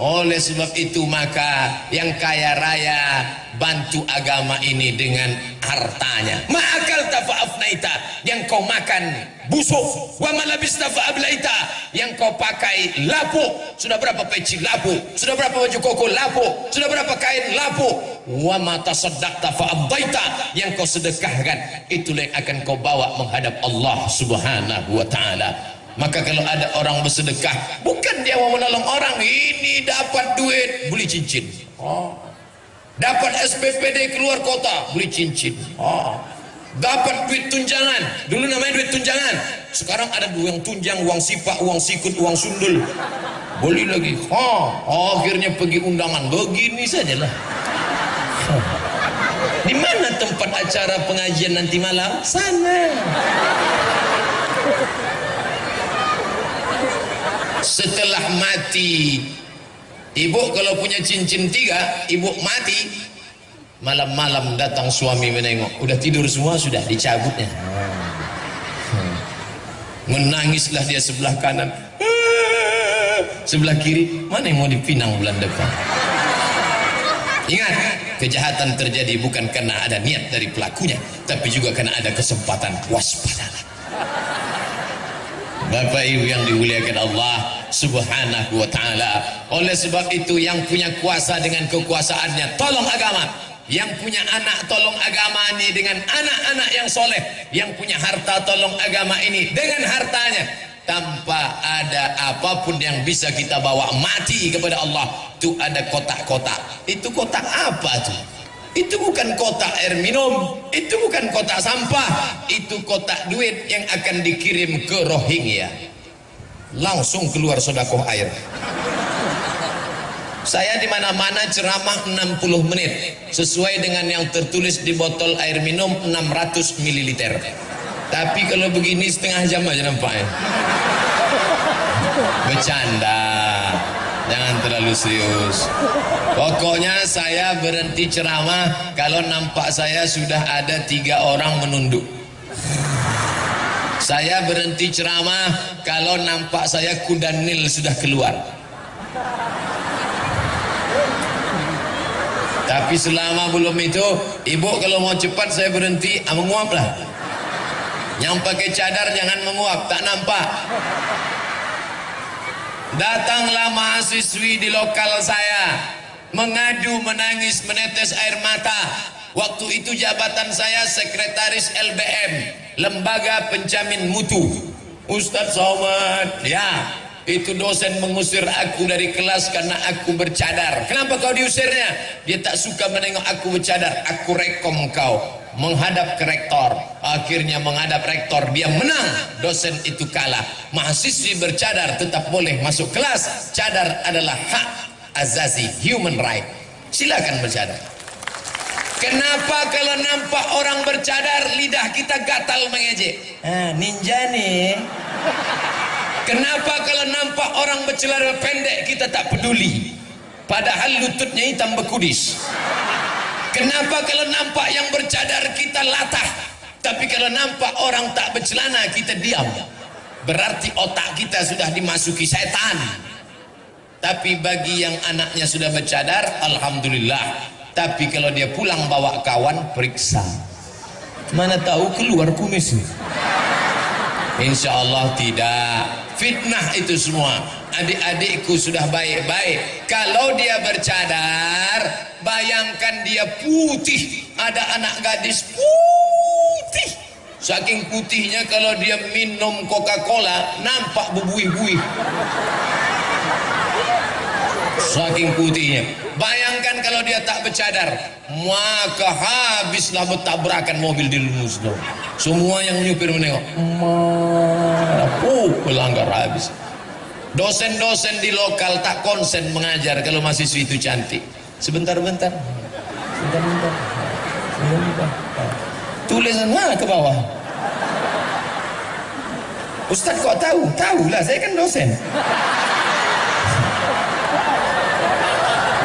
Oleh sebab itu maka yang kaya raya bantu agama ini dengan hartanya. Ma'akal tafa'afnaita, yang kau makan busuk. Wa malabista fa'ablaita, yang kau pakai lapuk. Sudah berapa peci lapuk? Sudah berapa baju koko lapuk? Sudah berapa kain lapuk? Wa mata saddaqta fa'abdaita, yang kau sedekahkan itulah yang akan kau bawa menghadap Allah Subhanahu wa ta'ala. Maka kalau ada orang bersedekah, bukan dia mau menolong orang, ini dapat duit beli cincin, dapat SPPD keluar kota beli cincin, dapat duit tunjangan. Dulu namanya duit tunjangan, sekarang ada uang tunjang, uang sipak, uang sikut, uang sundul, beli lagi. Akhirnya pergi undangan, begini sajalah. Di mana tempat acara pengajian nanti malam? Sana. Setelah mati, ibu kalau punya cincin 3, ibu mati, malam-malam datang suami menengok, udah tidur semua, sudah dicabutnya. Menangislah dia sebelah kanan, sebelah kiri, mana yang mau dipinang bulan depan. Ingat, kejahatan terjadi bukan karena ada niat dari pelakunya, tapi juga karena ada kesempatan. Waspadalah. Bapak Ibu yang dimuliakan Allah Subhanahu wa ta'ala. Oleh sebab itu yang punya kuasa dengan kekuasaannya tolong agama, yang punya anak tolong agama ini dengan anak-anak yang soleh, yang punya harta tolong agama ini dengan hartanya. Tanpa ada apapun yang bisa kita bawa mati kepada Allah. Itu ada kotak-kotak. Itu kotak apa tuh? Itu bukan kotak air minum, itu bukan kotak sampah, itu kotak duit yang akan dikirim ke Rohingya. Langsung keluar sedekah air. Saya di mana-mana ceramah 60 menit sesuai dengan yang tertulis di botol air minum 600 ml. Tapi kalau begini setengah jam aja nampaknya. Bercanda. Jangan terlalu serius. Pokoknya saya berhenti ceramah kalau nampak saya sudah ada 3 orang menunduk. Saya berhenti ceramah kalau nampak saya kuda Nil sudah keluar. Tapi selama belum itu, ibu kalau mau cepat saya berhenti, menguap lah. Yang pakai cadar jangan menguap, tak nampak. Datanglah mahasiswi di lokal saya, mengadu, menangis, menetes air mata. Waktu itu jabatan saya sekretaris LBM, Lembaga Penjamin Mutu. Ustadz Somad, ya, itu dosen mengusir aku dari kelas karena aku bercadar. Kenapa kau diusirnya? Dia tak suka menengok aku bercadar. Aku rekom kau menghadap ke rektor. Akhirnya menghadap rektor, dia menang, dosen itu kalah. Mahasiswi bercadar tetap boleh masuk kelas. Cadar adalah hak azazi, human right. Silakan bercadar. Kenapa kalau nampak orang bercadar lidah kita gatal mengejek? Ninja nih. Kenapa kalau nampak orang bercelana pendek kita tak peduli, padahal lututnya hitam bekudis? Kenapa kalau nampak yang bercadar kita latah, tapi kalau nampak orang tak bercelana kita diam? Berarti otak kita sudah dimasuki setan. Tapi bagi yang anaknya sudah bercadar, alhamdulillah. Tapi kalau dia pulang bawa kawan, periksa. Mana tahu keluar kumis. Insya Allah tidak. Fitnah itu semua. Adik-adikku sudah baik-baik. Kalau dia bercadar, bayangkan dia putih. Ada anak gadis putih. Saking putihnya kalau dia minum Coca-Cola nampak berbuih-buih. saking putihnya. Bayangkan kalau dia tak bercadar, maka habislah bertabrakan mobil di Musno. Semua yang nyupir menengok, pelanggar habis. Dosen-dosen di lokal tak konsen mengajar kalau mahasiswi itu cantik. Sebentar-bentar, tulisan ke bawah. Ustaz kok tahu? Tahulah, saya kan dosen.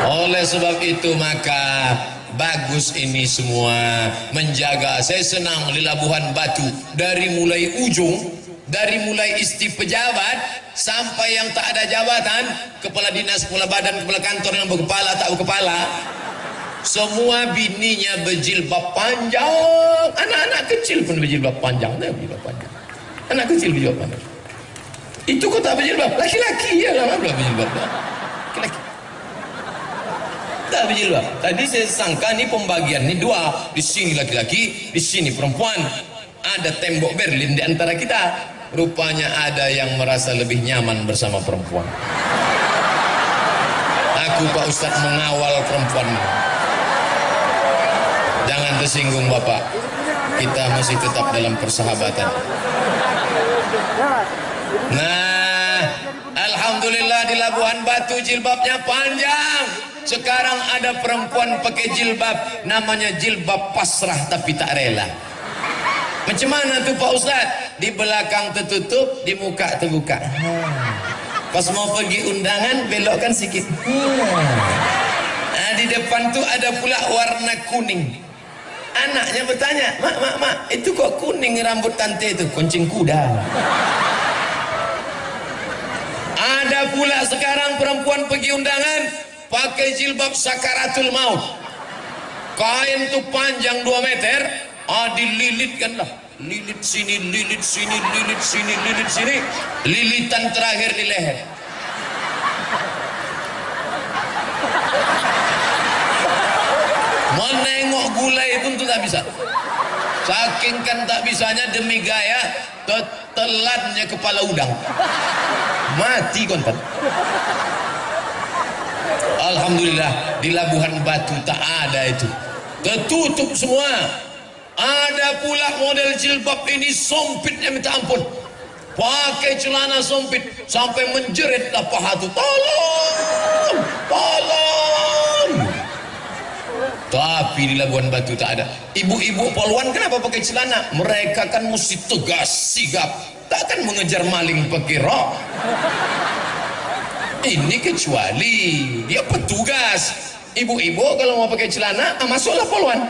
Oleh sebab itu maka bagus ini semua menjaga. Saya senang di Labuhan Batu, dari mulai ujung, dari mulai isti pejabat sampai yang tak ada jabatan, kepala dinas, kepala badan, kepala kantor yang berkepala tak berkepala, semua bininya berjilbab panjang. Anak-anak kecil pun berjilbab panjang. Anak kecil berjilbab panjang. Itu kok tak berjilbab? Laki-laki ya lah, berjilbab. Laki-laki tak berjilbab. Tadi saya sangka ni pembagian ni dua, di sini laki-laki, di sini perempuan. Ada tembok Berlin di antara kita. Rupanya ada yang merasa lebih nyaman bersama perempuan. Aku Pak Ustadz mengawal perempuan. Jangan tersinggung Bapak. Kita masih tetap dalam persahabatan. Nah, alhamdulillah di Labuhan Batu jilbabnya panjang. Sekarang ada perempuan pakai jilbab, namanya jilbab pasrah tapi tak rela. Macam mana tuh Pak Ustadz? Di belakang tertutup, di muka terbuka. Pas mau pergi undangan, belokkan sedikit. Nah, di depan tuh ada pula warna kuning. Anaknya bertanya, mak, itu kok kuning rambut tante itu? Kuncing kuda. Ada pula sekarang perempuan pergi undangan, pakai jilbab sakaratul maut. Kain tuh panjang 2 meter, dililitkan lah. Lilit sini, lilit sini, lilit sini, lilit sini. Lilitan terakhir di leher. Menengok gulai pun tuh tak bisa. Saking kan tak bisanya, demi gaya tetelannya kepala udang. Mati kontan. Alhamdulillah di Labuhan Batu tak ada itu. Tertutup semua. Ada pula model jilbab ini sempitnya minta ampun. Pakai celana sempit sampai menjeritlah paha tu. Tolong, tolong. Tapi di Labuhan Batu tak ada. Ibu-ibu poluan kenapa pakai celana? Mereka kan mesti tegas, sigap. Takkan mengejar maling pakai rok. Ini kecuali dia petugas. Ibu-ibu kalau mau pakai celana, masuklah poluan.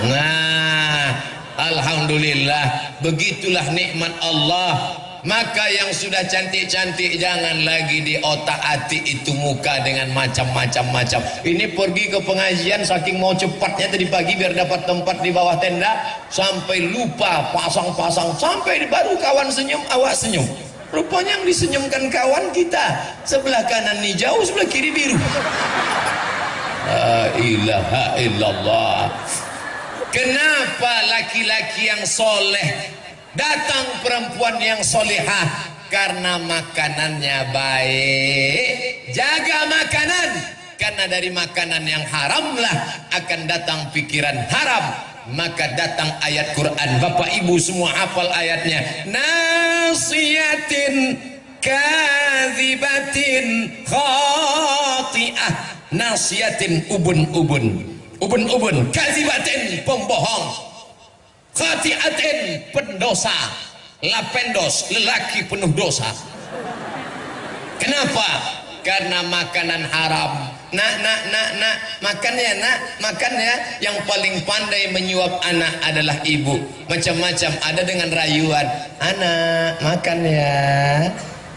Nah, alhamdulillah, begitulah nikmat Allah. Maka yang sudah cantik-cantik jangan lagi di otak-atik itu muka dengan macam-macam. Ini pergi ke pengajian saking mau cepatnya tadi pagi biar dapat tempat di bawah tenda, sampai lupa pasang-pasang, sampai baru kawan senyum, awak senyum. Rupanya yang disenyumkan kawan kita, sebelah kanan hijau, sebelah kiri biru. La ilaha illallah. Kenapa laki-laki yang soleh datang perempuan yang solehah? Karena makanannya baik. Jaga makanan, karena dari makanan yang haram lah akan datang pikiran haram. Maka datang ayat Quran. Bapak ibu semua hafal ayatnya. Nasiyatin kadzibatin khati'ah. Nasiyatin ubun kadzibatin pembohong, khati'atin pendosa, lapendos lelaki penuh dosa. Kenapa? Karena makanan haram. Nak, makan ya nak, makan ya. Yang paling pandai menyuap anak adalah ibu. Macam-macam, ada dengan rayuan, anak makan ya.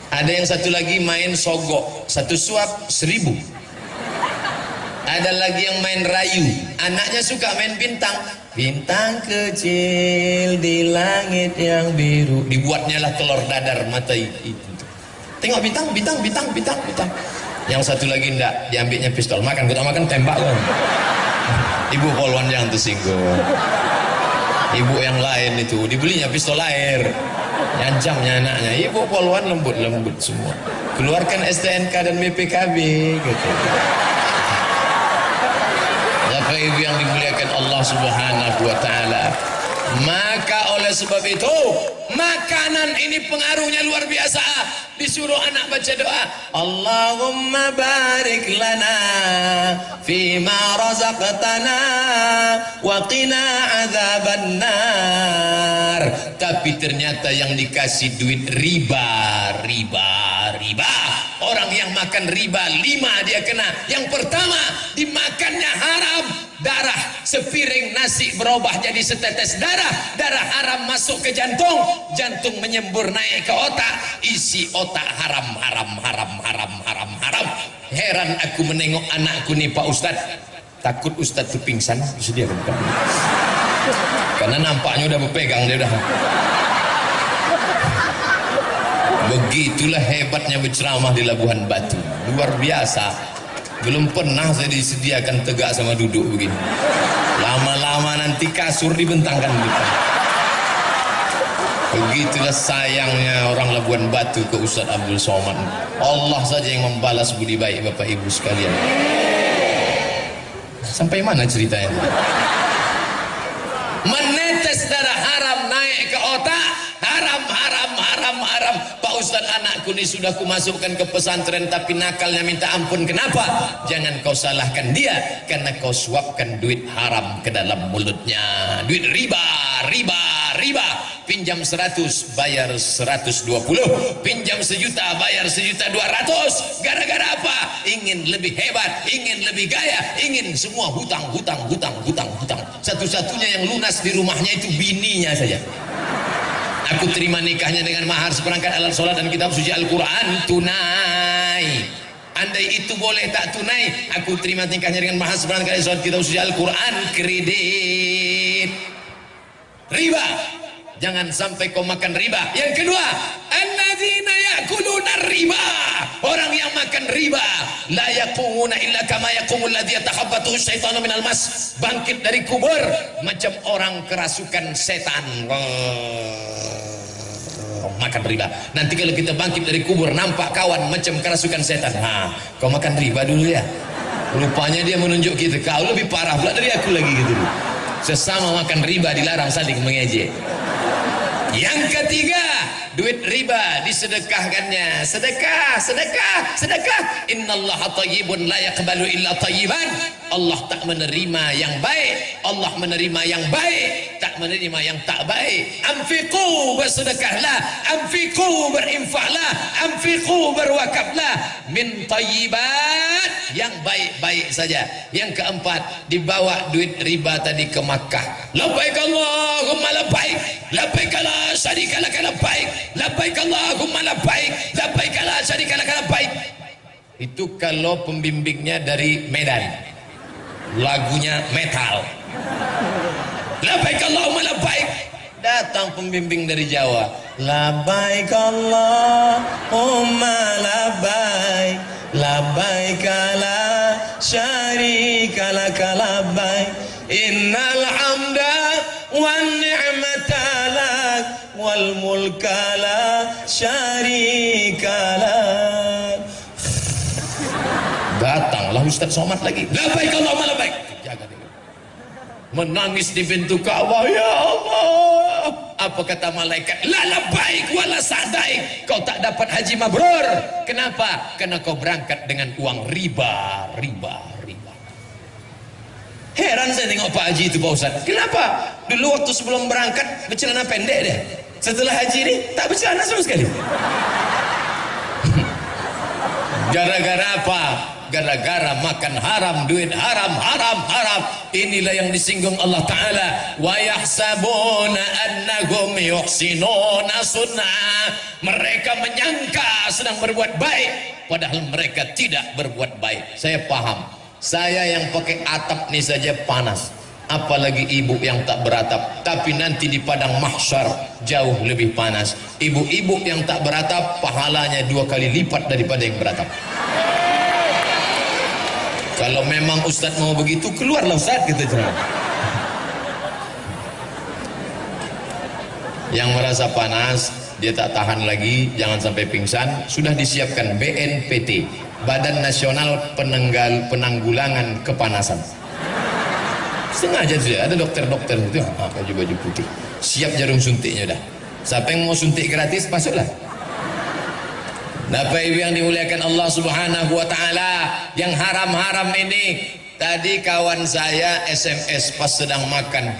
Ada yang satu lagi main sogok, satu suap 1.000. Ada lagi yang main rayu, anaknya suka main bintang. Bintang kecil di langit yang biru, dibuatnya lah telur dadar mata itu. Tengok bintang. Yang satu lagi enggak, diambilnya pistol. Makan, kita makan tembak kan. Ibu poluan jangan tersinggung. Ibu yang lain itu dibelinya pistol air, nyancamnya anaknya. Ibu poluan lembut semua. keluarkan STNK dan BPKB gitu. Bapak Ibu yang dimuliakan Allah Subhanahu wa taala. Maka oleh sebab itu makanan ini pengaruhnya luar biasa. Disuruh anak baca doa, Allahumma barik lana fima razaqtana wa qina adzabannar. Tapi ternyata yang dikasih duit riba. Orang yang makan riba 5 dia kena. Yang pertama dimakannya haram. Darah sepiring nasi berubah jadi setetes darah. Darah haram masuk ke jantung. Jantung menyembur naik ke otak. Isi otak haram. Heran aku menengok anakku nih Pak Ustadz. Takut Ustadz itu pingsan. Disediakan karena nampaknya udah berpegang dia udah. Begitulah hebatnya berceramah di Labuhan Batu. Luar biasa. Belum pernah saya disediakan tegak sama duduk begini. Lama-lama nanti kasur dibentangkan gitu. Begitulah sayangnya orang Labuhan Batu ke Ustadz Abdul Somad. Allah saja yang membalas budi baik Bapak Ibu sekalian. Sampai mana ceritanya? Menetes darah haram naik ke otak. Haram. Pak Ustadz, anakku ini sudah kumasukkan ke pesantren tapi nakalnya minta ampun. Kenapa? Jangan kau salahkan dia, karena kau suapkan duit haram ke dalam mulutnya. Duit riba. Pinjam 100 bayar 120, pinjam 1 juta bayar 1.200.000. Gara-gara apa? Ingin lebih hebat, ingin lebih gaya, ingin semua hutang. Satu-satunya yang lunas di rumahnya itu bininya saja. Aku terima nikahnya dengan mahar seperangkat alat sholat dan kitab suci Al-Quran tunai. Andai itu boleh tak tunai, aku terima nikahnya dengan mahar seperangkat alat sholat kitab suci Al-Quran kredit. Riba. Jangan sampai kau makan riba. Yang kedua, alladzina ya'kuluna riba. Orang yang makan riba la yaqumuna illa kama yaqumul ladzi yatakhabbathu syaitanu minal mas. Bangkit dari kubur macam orang kerasukan setan. Makan riba. Nanti kalau kita bangkit dari kubur nampak kawan macam kerasukan setan. Kau makan riba dulu ya. Rupanya dia menunjuk kita, kau lebih parah pula dari aku lagi gitu. Sesama makan riba dilarang saling mengejek. Yang ketiga, duit riba disedekahkannya. Sedekah. Innallaha thayyibun la yaqbalu illa thayyiban. Allah tak menerima yang baik. Allah menerima yang baik, tak menerima yang tak baik. Anfiqu, bersedekahlah. Anfiqu, berinfaklah. Anfiqu, berwakaflah. Min thayyibat, yang baik-baik saja. Yang keempat, dibawa duit riba tadi ke Makkah. Labbaik Allahumma labbaik. Labbaik la syarika lak labbaik. Labbaik Allahumma labbaik. Labbaik la syarika lak labbaik. Itu kalau pembimbingnya dari Medan. Lagunya metal. Labbaik Allahumma labbaik. Datang pembimbing dari Jawa. Labbaik Allahumma labbaik. Labbaik la syarika lak labbaik. Innal hamda wan ni'mata lak wal mulka la syarika lak. Datanglah Ustaz Somad lagi. Labbaik Allahumma labbaik. Jaga dia. Menangis di pintu Ka'bah. Ya Allah. Apa kata malaikat? La labbaik wala sa'daik. Kau tak dapat haji mabrur. Kenapa? Karena kau berangkat dengan uang riba. Heran saya tengok Pak Haji itu Pak Ustaz. Kenapa? Dulu waktu sebelum berangkat bercelana pendek dia. Setelah haji ini tak bercelana sama sekali. Gara-gara apa? Gara-gara makan haram, duit haram. Inilah yang disinggung Allah Ta'ala. Wa yahsabuna annahum yuhsinuna sun'a. Mereka menyangka sedang berbuat baik, padahal mereka tidak berbuat baik. Saya paham. Saya yang pakai atap ini saja panas, apalagi ibu yang tak beratap. Tapi nanti di padang mahsyar jauh lebih panas. Ibu-ibu yang tak beratap pahalanya 2 kali lipat daripada yang beratap. Kalau memang Ustadz mau begitu, keluarlah Ustadz, kita ceramah. Yang merasa panas dia tak tahan lagi, jangan sampai pingsan. Sudah disiapkan BNPT, Badan Nasional Penanggulangan Kepanasan. Sengaja sih, ada dokter-dokter itu, baju-baju putih, siap jarum suntiknya dah. Siapa yang mau suntik gratis, masuklah. Bapak Ibu yang dimuliakan Allah Subhanahu wa taala, yang haram-haram ini. Tadi kawan saya SMS pas sedang makan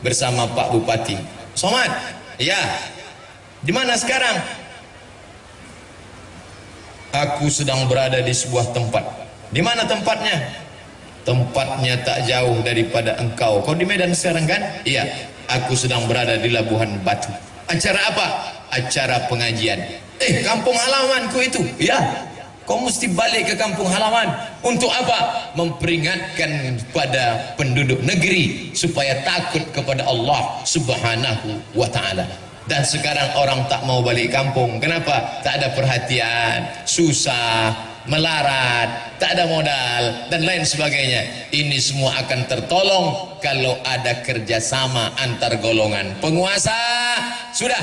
bersama Pak Bupati. Somad, ya. Di mana sekarang? Aku sedang berada di sebuah tempat. Di mana tempatnya? Tempatnya tak jauh daripada engkau. Kau di Medan sekarang kan? Iya. Aku sedang berada di Labuhan Batu. Acara apa? Acara pengajian. Kampung halamanku itu. Ya. Kau mesti balik ke kampung halaman. Untuk apa? Memperingatkan pada penduduk negeri supaya takut kepada Allah Subhanahu wa taala. Dan sekarang orang tak mau balik kampung. Kenapa? Tak ada perhatian, susah, melarat, tak ada modal, dan lain sebagainya. Ini semua akan tertolong kalau ada kerjasama antar golongan penguasa. Sudah.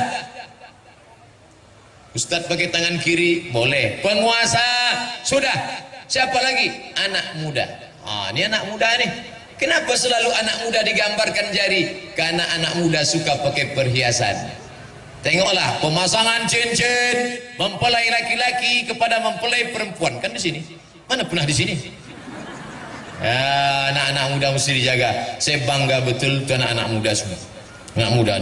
Ustadz pakai tangan kiri, boleh. Penguasa, sudah. Siapa lagi? Anak muda. Ini anak muda nih. Kenapa selalu anak muda digambarkan jari? Karena anak muda suka pakai perhiasan. Tengoklah pemasangan cincin, mempelai laki-laki kepada mempelai perempuan, kan di sini. Mana pernah di sini? Ya, anak-anak muda mesti dijaga. Saya bangga betul tuh anak-anak muda semua. Anak muda.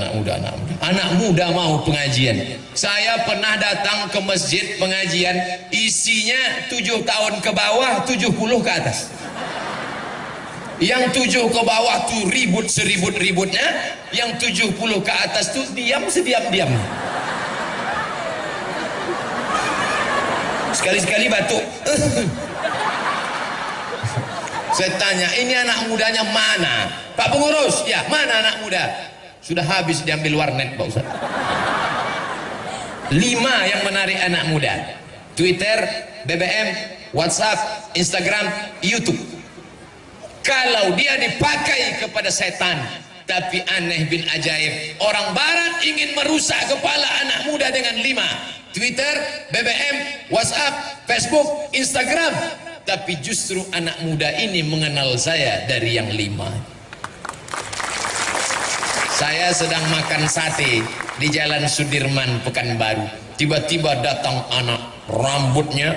Anak muda mau pengajian. Saya pernah datang ke masjid pengajian, isinya 7 tahun ke bawah, 70 ke atas. Yang 7 ke bawah tuh ribut seribut-ributnya, yang 70 ke atas tuh diam sediam-diam. Sekali-sekali batuk. Saya tanya, ini anak mudanya mana? Pak pengurus, ya mana anak muda? Sudah habis diambil warnet Pak Ustaz. 5 yang menarik anak muda: Twitter, BBM, WhatsApp, Instagram, YouTube. Kalau dia dipakai kepada setan, tapi aneh bin ajaib, orang barat ingin merusak kepala anak muda dengan 5: Twitter, BBM, WhatsApp, Facebook, Instagram. Tapi justru anak muda ini mengenal saya dari yang 5. Saya sedang makan sate di Jalan Sudirman, Pekanbaru. Tiba-tiba datang anak, rambutnya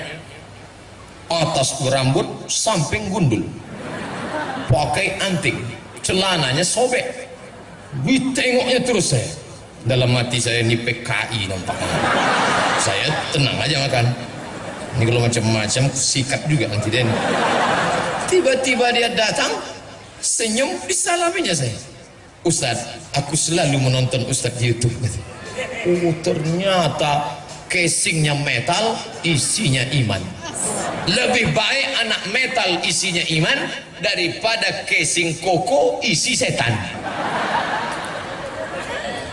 atas berambut, samping gundul, pakai anting, celananya sobek. Ditengoknya terus saya. Dalam hati saya, ini PKI nampaknya. Saya tenang aja makan. Ini kalau macam-macam sikat juga nanti dia. Tiba-tiba dia datang, senyum, disalaminya saya. Ustaz, aku selalu menonton Ustaz di YouTube. Oh, ternyata casingnya metal, isinya iman. Lebih baik anak metal isinya iman daripada casing koko isi setan.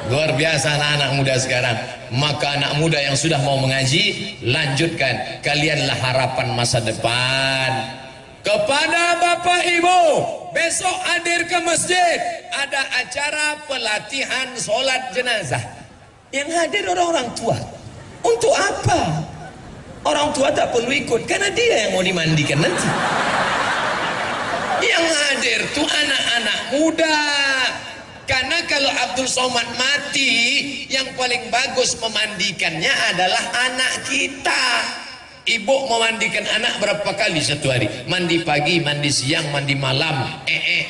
Luar biasa anak-anak muda sekarang. Maka anak muda yang sudah mau mengaji, lanjutkan. Kalianlah harapan masa depan. Kepada Bapak Ibu, besok hadir ke masjid, ada acara pelatihan sholat jenazah. Yang hadir orang-orang tua. Untuk apa? Orang tua tak perlu ikut, karena dia yang mau dimandikan nanti. Yang hadir tuh anak-anak muda. Karena kalau Abdul Somad mati, yang paling bagus memandikannya adalah anak kita. Ibu memandikan anak berapa kali satu hari? Mandi pagi, mandi siang, mandi malam,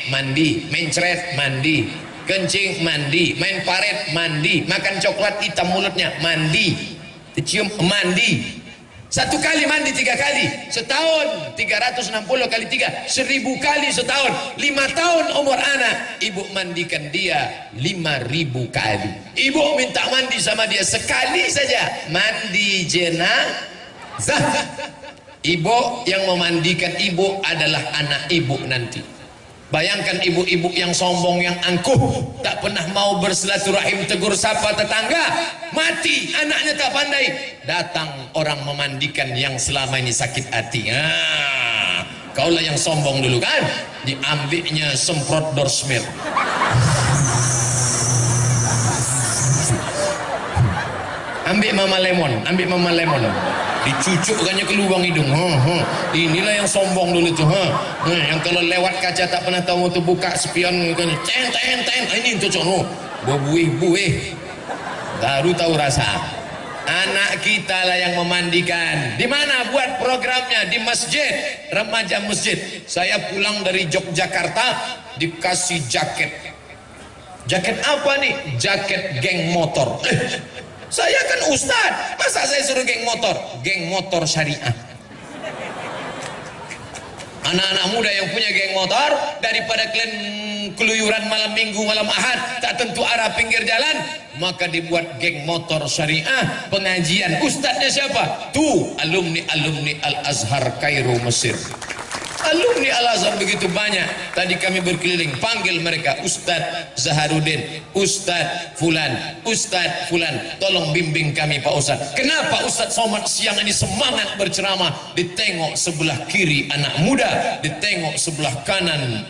mandi, mencret, mandi, kencing, mandi, main paret, mandi, makan coklat hitam mulutnya, mandi, dicium, mandi. Satu kali mandi 3 kali setahun, 360 kali 3, 1000 kali setahun. 5 tahun umur anak, ibu mandikan dia 5000 kali. Ibu minta mandi sama dia sekali saja, mandi jenazah. Ibu yang memandikan ibu adalah anak ibu nanti. Bayangkan ibu-ibu yang sombong, yang angkuh, tak pernah mau bersilaturahim, tegur sapa tetangga, mati anaknya tak pandai, datang orang memandikan yang selama ini sakit hati. Kaulah yang sombong dulu kan, diambilnya semprot dorsmir. ambil mama lemon, dicucukkannya ke lubang hidung. Inilah yang sombong dulu tuh. Yang kalau lewat kaca tak pernah tahu tuh buka spion kan, ini cocok no, buih baru tahu rasa. Anak kita lah yang memandikan. Di mana buat programnya? Di masjid, remaja masjid. Saya pulang dari Yogyakarta dikasih jaket apa nih? Jaket geng motor. Saya kan ustad, masa saya suruh geng motor syariah. Anak-anak muda yang punya geng motor, daripada kalian keluyuran malam minggu, malam ahad, tak tentu arah pinggir jalan, maka dibuat geng motor syariah, pengajian. Ustadznya siapa? Tuh, alumni Al-Azhar Kairo Mesir. Alumni Al-Azhar begitu banyak. Tadi kami berkeliling, panggil mereka, Ustadz Zaharuddin, Ustadz Fulan, tolong bimbing kami Pak Ustadz. Kenapa Ustadz Somad siang ini semangat berceramah? Ditengok sebelah kiri anak muda, ditengok sebelah kanan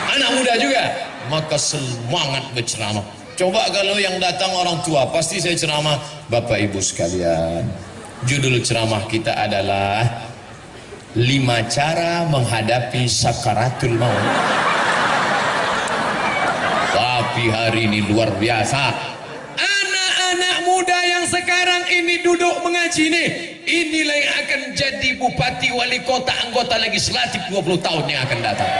anak muda juga, maka semangat berceramah. Coba kalau yang datang orang tua, pasti saya ceramah, Bapak Ibu sekalian, judul ceramah kita adalah 5 cara menghadapi sakaratul maut. Tapi hari ini luar biasa. Anak-anak muda yang sekarang ini duduk mengaji inilah yang akan jadi bupati, wali kota, anggota legislatif 20 tahun yang akan datang.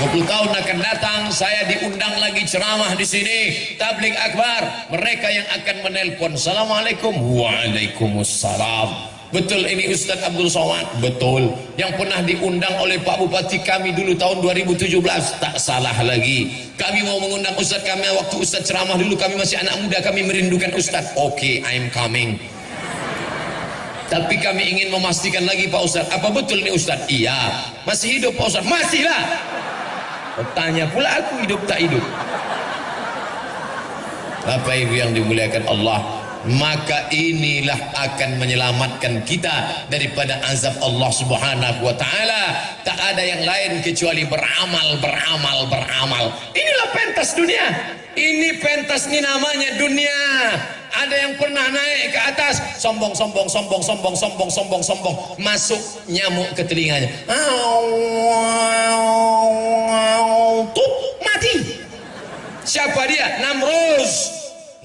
20 tahun akan datang, saya diundang lagi ceramah di sini, tabligh akbar. Mereka yang akan menelpon, Assalamualaikum, Waalaikumsalam. Betul ini Ustadz Abdul Somad? Betul. Yang pernah diundang oleh Pak Bupati kami dulu tahun 2017, tak salah lagi. Kami mau mengundang Ustadz kami waktu Ustadz ceramah dulu, kami masih anak muda, kami merindukan Ustadz. Oke, I'm coming. Tapi kami ingin memastikan lagi Pak Ustadz, apa betul ini Ustadz? Iya. Masih hidup Pak Ustadz? Masih lah. Bertanya pula aku hidup tak hidup. Bapak Ibu yang dimuliakan Allah, maka inilah akan menyelamatkan kita daripada azab Allah Subhanahu wa taala. Tak ada yang lain kecuali beramal. Inilah pentas dunia. Ini pentas ini namanya dunia. Ada yang pernah naik ke atas, sombong, masuk nyamuk ke telinganya. Tuh, mati. Siapa dia?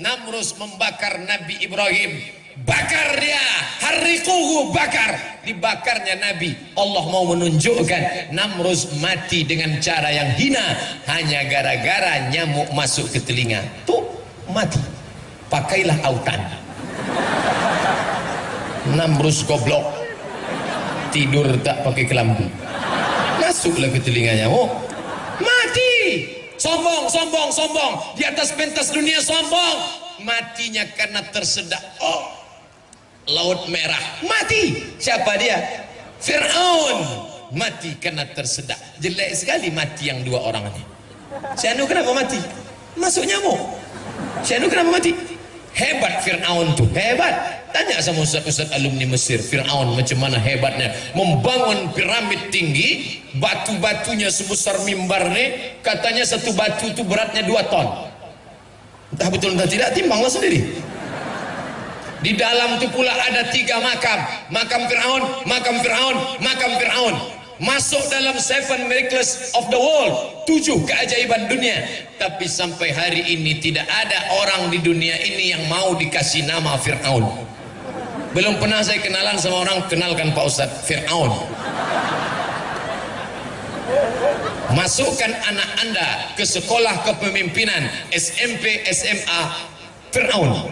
Namrus membakar Nabi Ibrahim, bakar dia, harriquhu, bakar, dibakarnya Nabi. Allah mau menunjukkan Namrus mati dengan cara yang hina hanya gara-gara nyamuk masuk ke telinga. Tuh, mati. Pakailah autan. Namrus goblok, tidur tak pakai kelambu, masuklah ke telinganya, mati. Sombong di atas pentas dunia, sombong, matinya karena tersedak. Laut Merah, mati. Siapa dia? Fir'aun, mati karena tersedak. Jelek sekali mati yang 2 orang ini. Syanu kenapa mati? Masuk nyamuk. Syanu kenapa mati? Hebat Fir'aun tuh, hebat. Tanya sama ustaz-ustaz alumni Mesir, Fir'aun macam mana hebatnya membangun piramid tinggi, batu-batunya sebesar mimbar nih, katanya satu batu itu beratnya 2 ton. Entah betul entah tidak, timbanglah sendiri. Di dalam itu pula ada 3 makam Fir'aun. Masuk dalam 7 miracles of the world, 7 keajaiban dunia. Tapi sampai hari ini tidak ada orang di dunia ini yang mau dikasih nama Fir'aun. Belum pernah saya kenalan sama orang, kenalkan Pak Ustadz, Fir'aun. Masukkan anak Anda ke sekolah kepemimpinan, SMP, SMA, Fir'aun.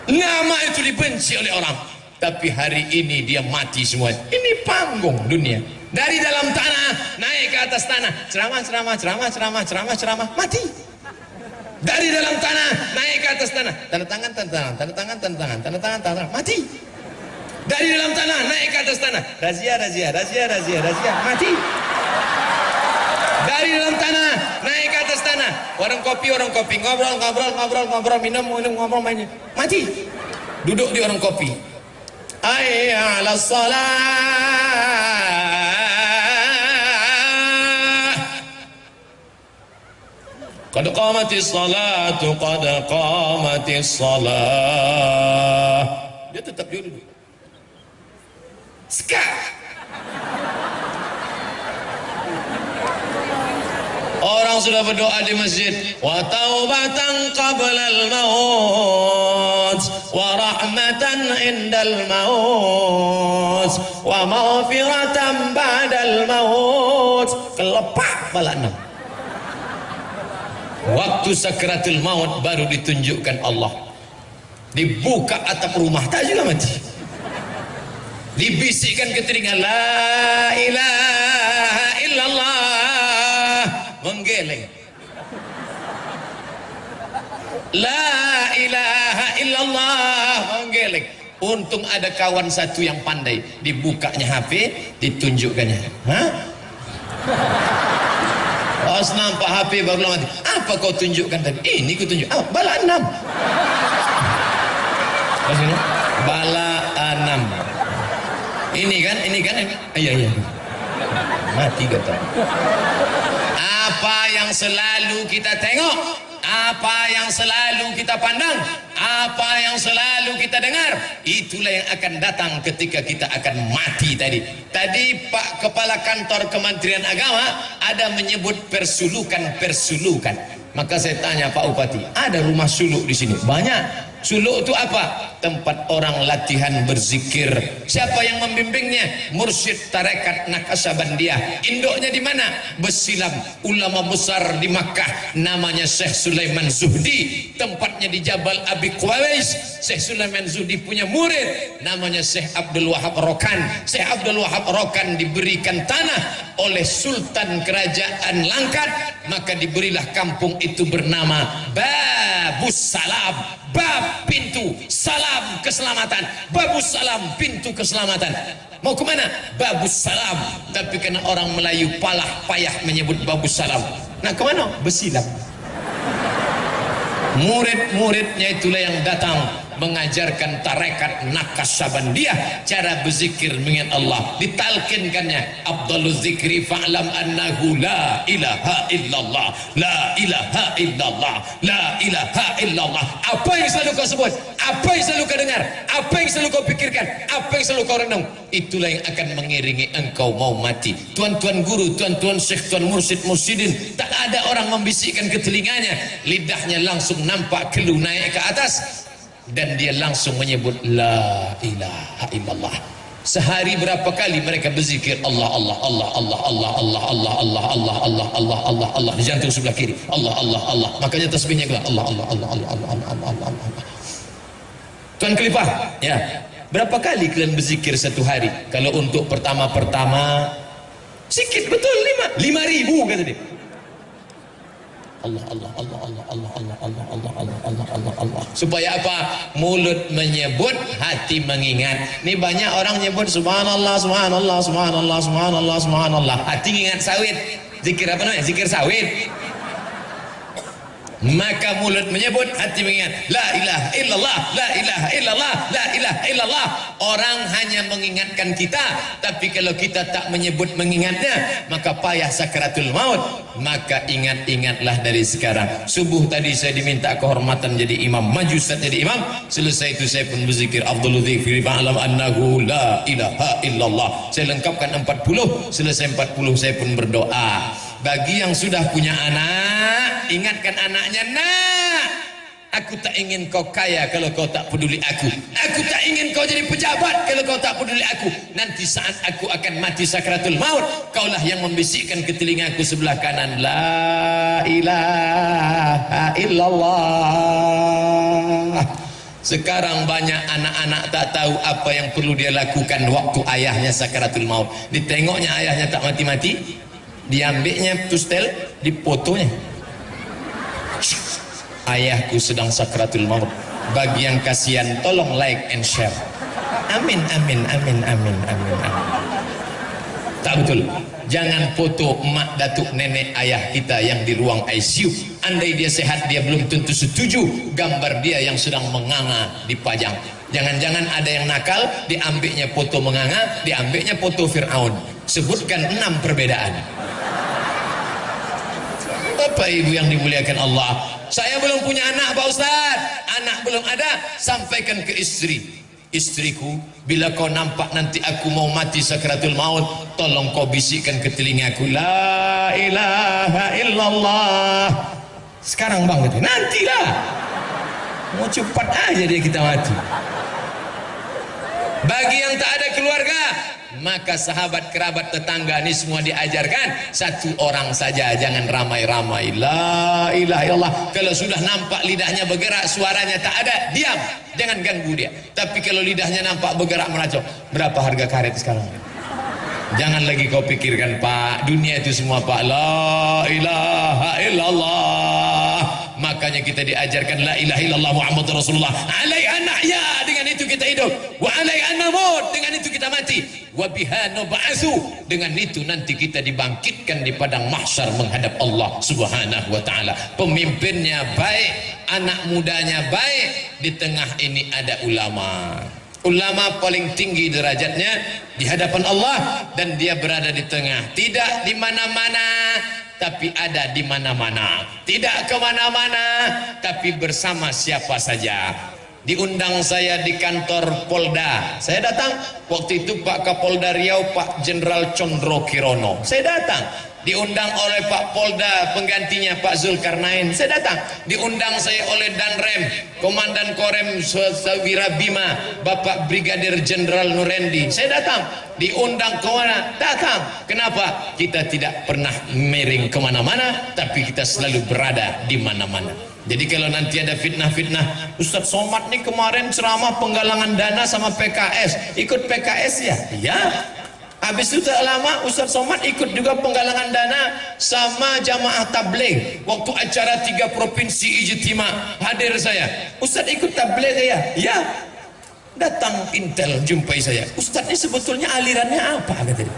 Nama itu dibenci oleh orang. Tapi hari ini dia mati semua. Ini panggung dunia. Dari dalam tanah naik ke atas tanah, ceramah, mati. Dari dalam tanah naik ke atas tanah, tanda tangan, mati. Dari dalam tanah naik ke atas tanah, razia, mati. Dari dalam tanah naik ke atas tanah, warung kopi, ngobrol, minum, main, mati. Duduk di warung kopi, hayya 'alas shalah, Qad qamatis salatu, qad qamatis salah. Dia tetap dia duduk. Sekarang orang sudah berdoa di masjid, wa taubatan qablal maut wa rahmatan indal maut wa maghfiratan ba'dal maut. Kelepak pala 6. Waktu sakratul maut baru ditunjukkan Allah. Dibuka atap rumah tak juga mati. Dibisikkan ke telinga, la ilaha illallah, menggeleng. La ilaha illallah, menggeleng. Untung ada kawan satu yang pandai, dibukanya HP, ditunjukkannya. Hah? Pas nampak HP baru mati. Apa kau tunjukkan tadi? Ini ku tunjuk. Ah, bala 6. Bala 6. Ini kan. Iya. Mati kata. Apa yang selalu kita tengok, apa yang selalu kita pandang, apa yang selalu kita dengar, itulah yang akan datang ketika kita akan mati tadi. Tadi Pak Kepala Kantor Kementerian Agama ada menyebut persulukan. Maka saya tanya Pak Bupati, ada rumah suluk di sini? Banyak. Suluk itu apa? Tempat orang latihan berzikir. Siapa yang membimbingnya? Mursyid Tarekat Naqsyabandiyah. Induknya di mana? Besilam. Ulama besar di Makkah, namanya Syekh Sulaiman Zuhdi. Tempatnya di Jabal Abi Qawais. Syekh Sulaiman Zuhdi punya murid, namanya Syekh Abdul Wahab Rokan. Syekh Abdul Wahab Rokan diberikan tanah oleh Sultan Kerajaan Langkat, maka diberilah kampung itu bernama Babus Salam. Bab pintu, salam keselamatan. Babus salam, pintu keselamatan. Mau kemana? Babus salam. Tapi karena orang Melayu palah payah menyebut babus salam. Nah kemana? Besilam. Murid-muridnya itulah yang datang mengajarkan tarekat Naqsyabandiyah cara berzikir mengingat Allah. Ditalkinkannya, afdhaluz zikri fa'lam annahu la ilaha illallah, la ilaha illallah, la ilaha illallah. Apa yang selalu kau sebut, apa yang selalu kau dengar, apa yang selalu kau pikirkan, apa yang selalu kau renung, itulah yang akan mengiringi engkau mau mati. Tuan-tuan guru, tuan-tuan syekh, tuan mursyid, mursyidin, tak ada orang membisikkan ke telinganya, lidahnya langsung nampak kelu naik ke atas, dan dia langsung menyebut la ilaha illallah. Sehari berapa kali mereka berzikir Allah Allah Allah Allah Allah Allah Allah Allah Allah Allah Allah Allah Allah di jantung sebelah kiri, Allah Allah Allah. Makanya tasbihnya keluar Allah Allah Allah Allah Allah Allah Allah Allah. Tuan Khalifah, ya, berapa kali kalian berzikir satu hari? Kalau untuk pertama-pertama sikit betul, 5.000 kata dia. Allah Allah Allah Allah Allah Allah Allah Allah Allah Allah Allah Allah. Supaya apa? Mulut menyebut, hati mengingat. Ini banyak orang nyebut subhanallah subhanallah subhanallah subhanallah subhanallah, hati ingat sawit. Zikir apa namanya? Zikir sawit. Maka mulut menyebut, hati mengingat. La ilaha illallah, la ilaha illallah, la ilaha illallah. Orang hanya mengingatkan kita, tapi kalau kita tak menyebut mengingatnya, maka payah sakratul maut. Maka ingat-ingatlah dari sekarang. Subuh tadi saya diminta kehormatan jadi imam, maju Ustaz jadi imam. Selesai itu saya pun berzikir afdhalul dzikri fa'lam annahu la ilaha illallah. Saya lengkapkan 40, selesai 40 saya pun berdoa. Bagi yang sudah punya anak, ingatkan anaknya, nak, aku tak ingin kau kaya kalau kau tak peduli aku. Aku tak ingin kau jadi pejabat kalau kau tak peduli aku. Nanti saat aku akan mati sakratul maut, kaulah yang membisikkan ke telingaku sebelah kanan, la ilaha illallah. Sekarang banyak anak-anak tak tahu apa yang perlu dia lakukan waktu ayahnya sakratul maut. Ditengoknya ayahnya tak mati-mati, diambilnya tustel, dipotonya. Ayahku sedang sakratul maut. Bagi yang kasihan, tolong like and share. Amin, amin, amin, amin, amin, amin. Tak betul. Jangan foto mak, datuk, nenek, ayah kita yang di ruang ICU. Andai dia sehat, dia belum tentu setuju gambar dia yang sedang menganga dipajang. Jangan-jangan ada yang nakal, diambilnya foto menganga, diambilnya foto Fir'aun. Sebutkan 6 perbedaan. Bapak Ibu yang dimuliakan Allah, saya belum punya anak Pak Ustaz, anak belum ada, sampaikan ke istri, istriku, bila kau nampak nanti aku mau mati sakratul maut, tolong kau bisikkan ke telingaku, la ilaha illallah. Sekarang bang, nantilah, mau cepat aja dia kita mati. Bagi yang tak ada keluarga, maka sahabat, kerabat, tetangga ini semua diajarkan satu orang saja, jangan ramai-ramai. La ilaha illallah. Kalau sudah nampak lidahnya bergerak, suaranya tak ada, diam, jangan ganggu dia. Tapi kalau lidahnya nampak bergerak meracau, berapa harga karet sekarang? Jangan lagi kau pikirkan Pak, dunia itu semua Pak. La ilaha illallah. Makanya kita diajarkan la ilaha illallah Muhammadur Rasulullah. Alaiha nahya, dengan itu kita hidup. Wa alaiha namut, dengan itu kita mati. Wa biha nub'atsu, dengan itu nanti kita dibangkitkan di padang mahsyar menghadap Allah Subhanahu wa taala. Pemimpinnya baik, anak mudanya baik, di tengah ini ada ulama. Ulama paling tinggi derajatnya di hadapan Allah, dan dia berada di tengah, tidak di mana-mana tapi ada di mana-mana, tidak kemana-mana tapi bersama siapa saja. Diundang saya di kantor Polda, saya datang. Waktu itu Pak Kapolda Riau, Pak Jenderal Condro Kirono, saya datang. Diundang oleh Pak Polda penggantinya Pak Zulkarnain, saya datang. Diundang saya oleh Danrem, Komandan Korem Sawira Bima, Bapak Brigadir Jenderal Nurendi, saya datang. Diundang ke mana? Datang. Kenapa? Kita tidak pernah miring kemana-mana, tapi kita selalu berada di mana-mana. Jadi kalau nanti ada fitnah-fitnah, Ustadz Somad nih kemarin ceramah penggalangan dana sama PKS, ikut PKS ya? Ya. Habis itu tak lama Ustadz Somad ikut juga penggalangan dana sama jamaah tabligh. Waktu acara 3 provinsi ijtima, hadir saya. Ustadz ikut tabligh ya? Ya. Datang Intel jumpai saya. Ustadz ini sebetulnya alirannya apa? Kata dia.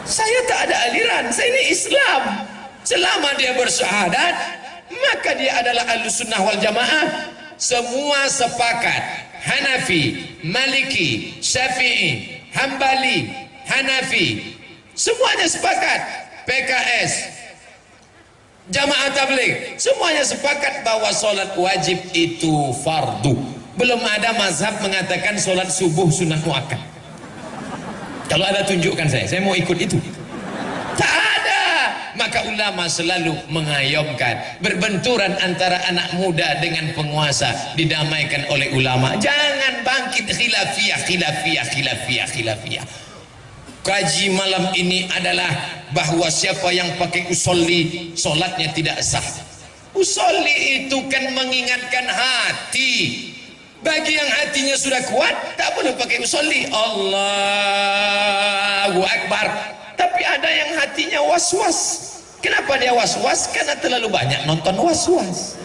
Saya tak ada aliran, saya ini Islam. Selama dia bersyahadat, maka dia adalah Ahlussunnah wal Jamaah. Semua sepakat, Hanafi, Maliki, Syafi'i, Hambali, Hanafi, semuanya sepakat. PKS, Jamaah Tabligh, semuanya sepakat bahwa sholat wajib itu fardu. Belum ada mazhab mengatakan sholat subuh sunat muakkad. Kalau ada tunjukkan saya mau ikut itu. Tak ada. Maka ulama selalu mengayomkan berbenturan antara anak muda dengan penguasa didamaikan oleh ulama. Jangan bangkit khilafiyah. Kaji malam ini adalah bahwa siapa yang pakai usolli solatnya tidak sah. Usolli itu kan mengingatkan hati. Bagi yang hatinya sudah kuat, tak perlu pakai usolli. Allahu Akbar. Tapi ada yang hatinya was-was. Kenapa dia was-was? Karena terlalu banyak nonton was-was.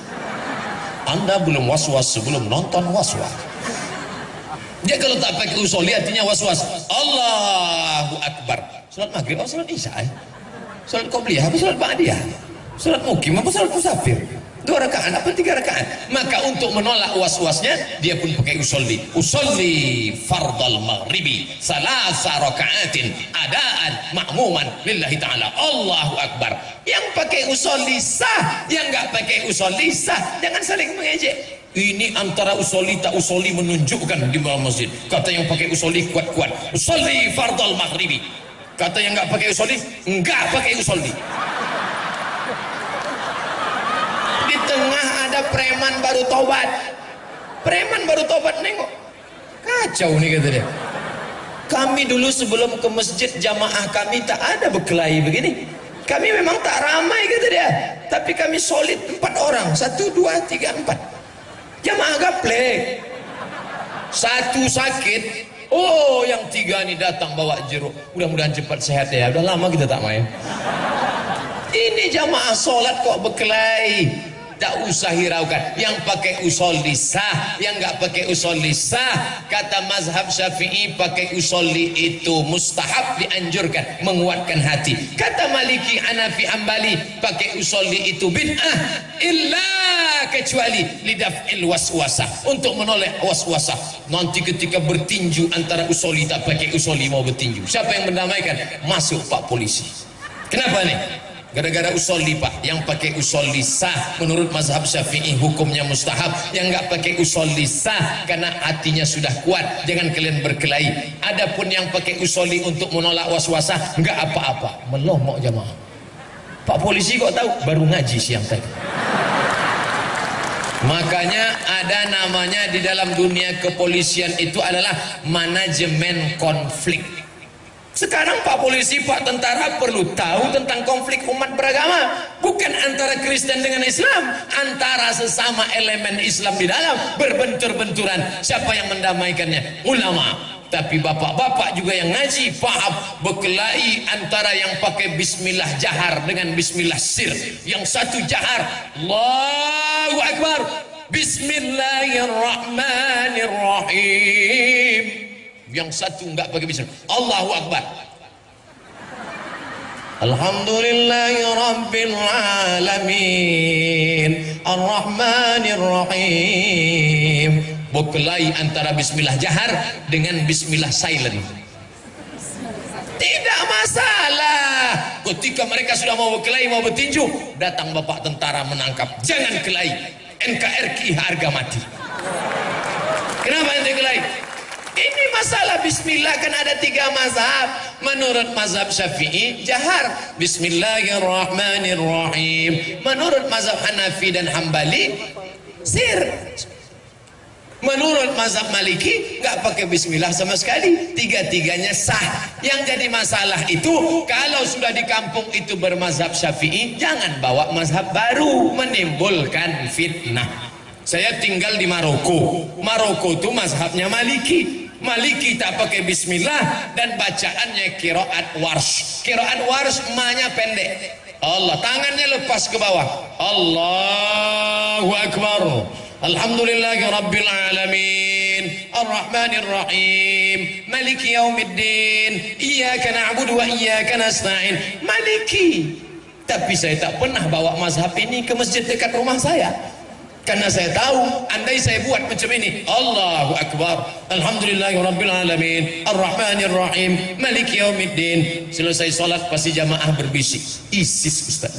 Anda belum was-was sebelum nonton was-was. Dia kalau tak pakai usolli hatinya was-was. Allahu Akbar. Salat maghrib apa salat isya? Salat qobliyah apa salat ba'diyah? Salat mukim apa salat musafir? 2 rakaat apa 3 rakaat? Maka untuk menolak was-wasnya, dia pun pakai usolli. Usolli fardal maghribi salasa rakaatin adaan ma'muman lillahi ta'ala. Allahu Akbar. Yang pakai usolli sah, yang enggak pakai usolli sah. Jangan saling mengejek. Ini antara usolli tak usolli menunjukkan di dalam masjid. Kata yang pakai usolli kuat-kuat, usolli fardal maghribi. Kata yang enggak pakai usolli, enggak pakai usolli. Di tengah ada preman baru tobat. Preman baru tobat, nengok. Kacau nih kata dia. Kami dulu sebelum ke masjid jamaah kami tak ada berkelahi begini. Kami memang tak ramai kata dia. Tapi kami solid 4 orang. 1, 2, 3, 4. Jamaah gaplek. 1 sakit. Oh yang 3 nih datang bawa jeruk. Mudah-mudahan cepat sehat ya. Udah lama kita tak main. Ini jamaah solat kok berkelahi. Tak usah hiraukan. Yang pakai usolli sah, yang enggak pakai usolli sah. Kata mazhab Syafi'i, pakai usolli itu mustahab, dianjurkan, menguatkan hati. Kata Maliki, Hanafi, Hambali, pakai usolli itu bid'ah, illa kecuali lidaf'il waswasah, untuk menolak waswasah. Nanti ketika bertinju antara usolli tak pakai usolli mau bertinju, siapa yang mendamaikan? Masuk Pak polisi. Kenapa nih? Gara-gara usolli pak, yang pakai usolli sah menurut mazhab Syafi'i hukumnya mustahab, yang nggak pakai usolli sah karena hatinya sudah kuat, jangan kalian berkelahi. Adapun yang pakai usolli untuk menolak waswasah nggak apa-apa, melomok jamaah. Pak polisi kok tahu? Baru ngaji siang tadi. Makanya ada namanya di dalam dunia kepolisian itu adalah manajemen konflik. Sekarang Pak polisi, Pak tentara perlu tahu tentang konflik umat beragama, bukan antara Kristen dengan Islam, antara sesama elemen Islam di dalam berbentur-benturan. Siapa yang mendamaikannya? Ulama. Tapi bapak-bapak juga yang ngaji paham berkelahi antara yang pakai bismillah jahar dengan bismillah sir. Yang satu jahar, Allahu Akbar, Bismillahirrahmanirrahim. Yang satu enggak pakai bismillah, Allahu Akbar, Alhamdulillahi Rabbil Alamin Ar-Rahmanir-Rahim. Berkelahi antara bismillah jahar dengan bismillah silent. Tidak masalah. Ketika mereka sudah mau berkelahi, mau bertinju, datang bapak tentara menangkap. Jangan kelahi, NKRI harga mati. Kenapa ente kelahi? Ini masalah bismillah kan ada 3 mazhab. Menurut mazhab Syafi'i jahar Bismillahirrahmanirrahim. Menurut mazhab Hanafi dan Hambali sir. Menurut mazhab Maliki nggak pakai bismillah sama sekali. 3-tiganya sah. Yang jadi masalah itu kalau sudah di kampung itu bermazhab Syafi'i, jangan bawa mazhab baru, menimbulkan fitnah. Saya tinggal di Maroko. Maroko itu mazhabnya Maliki. Maliki tak pakai bismillah dan bacaannya qiraat warsh. Qiraat warsh ma-nya pendek. Allah, tangannya lepas ke bawah. Allahu Akbar. Alhamdulillahi Rabbil Alamin Ar-Rahmanir-Rahim Maliki Yaumiddin Iyyaka na'budu wa iyyaka nasta'in. Maliki. Tapi saya tak pernah bawa mazhab ini ke masjid dekat rumah saya, karena saya tahu andai saya buat macam ini, Allahu Akbar, Alhamdulillahi Rabbil Alamin Ar-Rahmanir-Rahim Maliki Yaumiddin, selesai sholat pasti jamaah berbisik, ISIS Ustaz.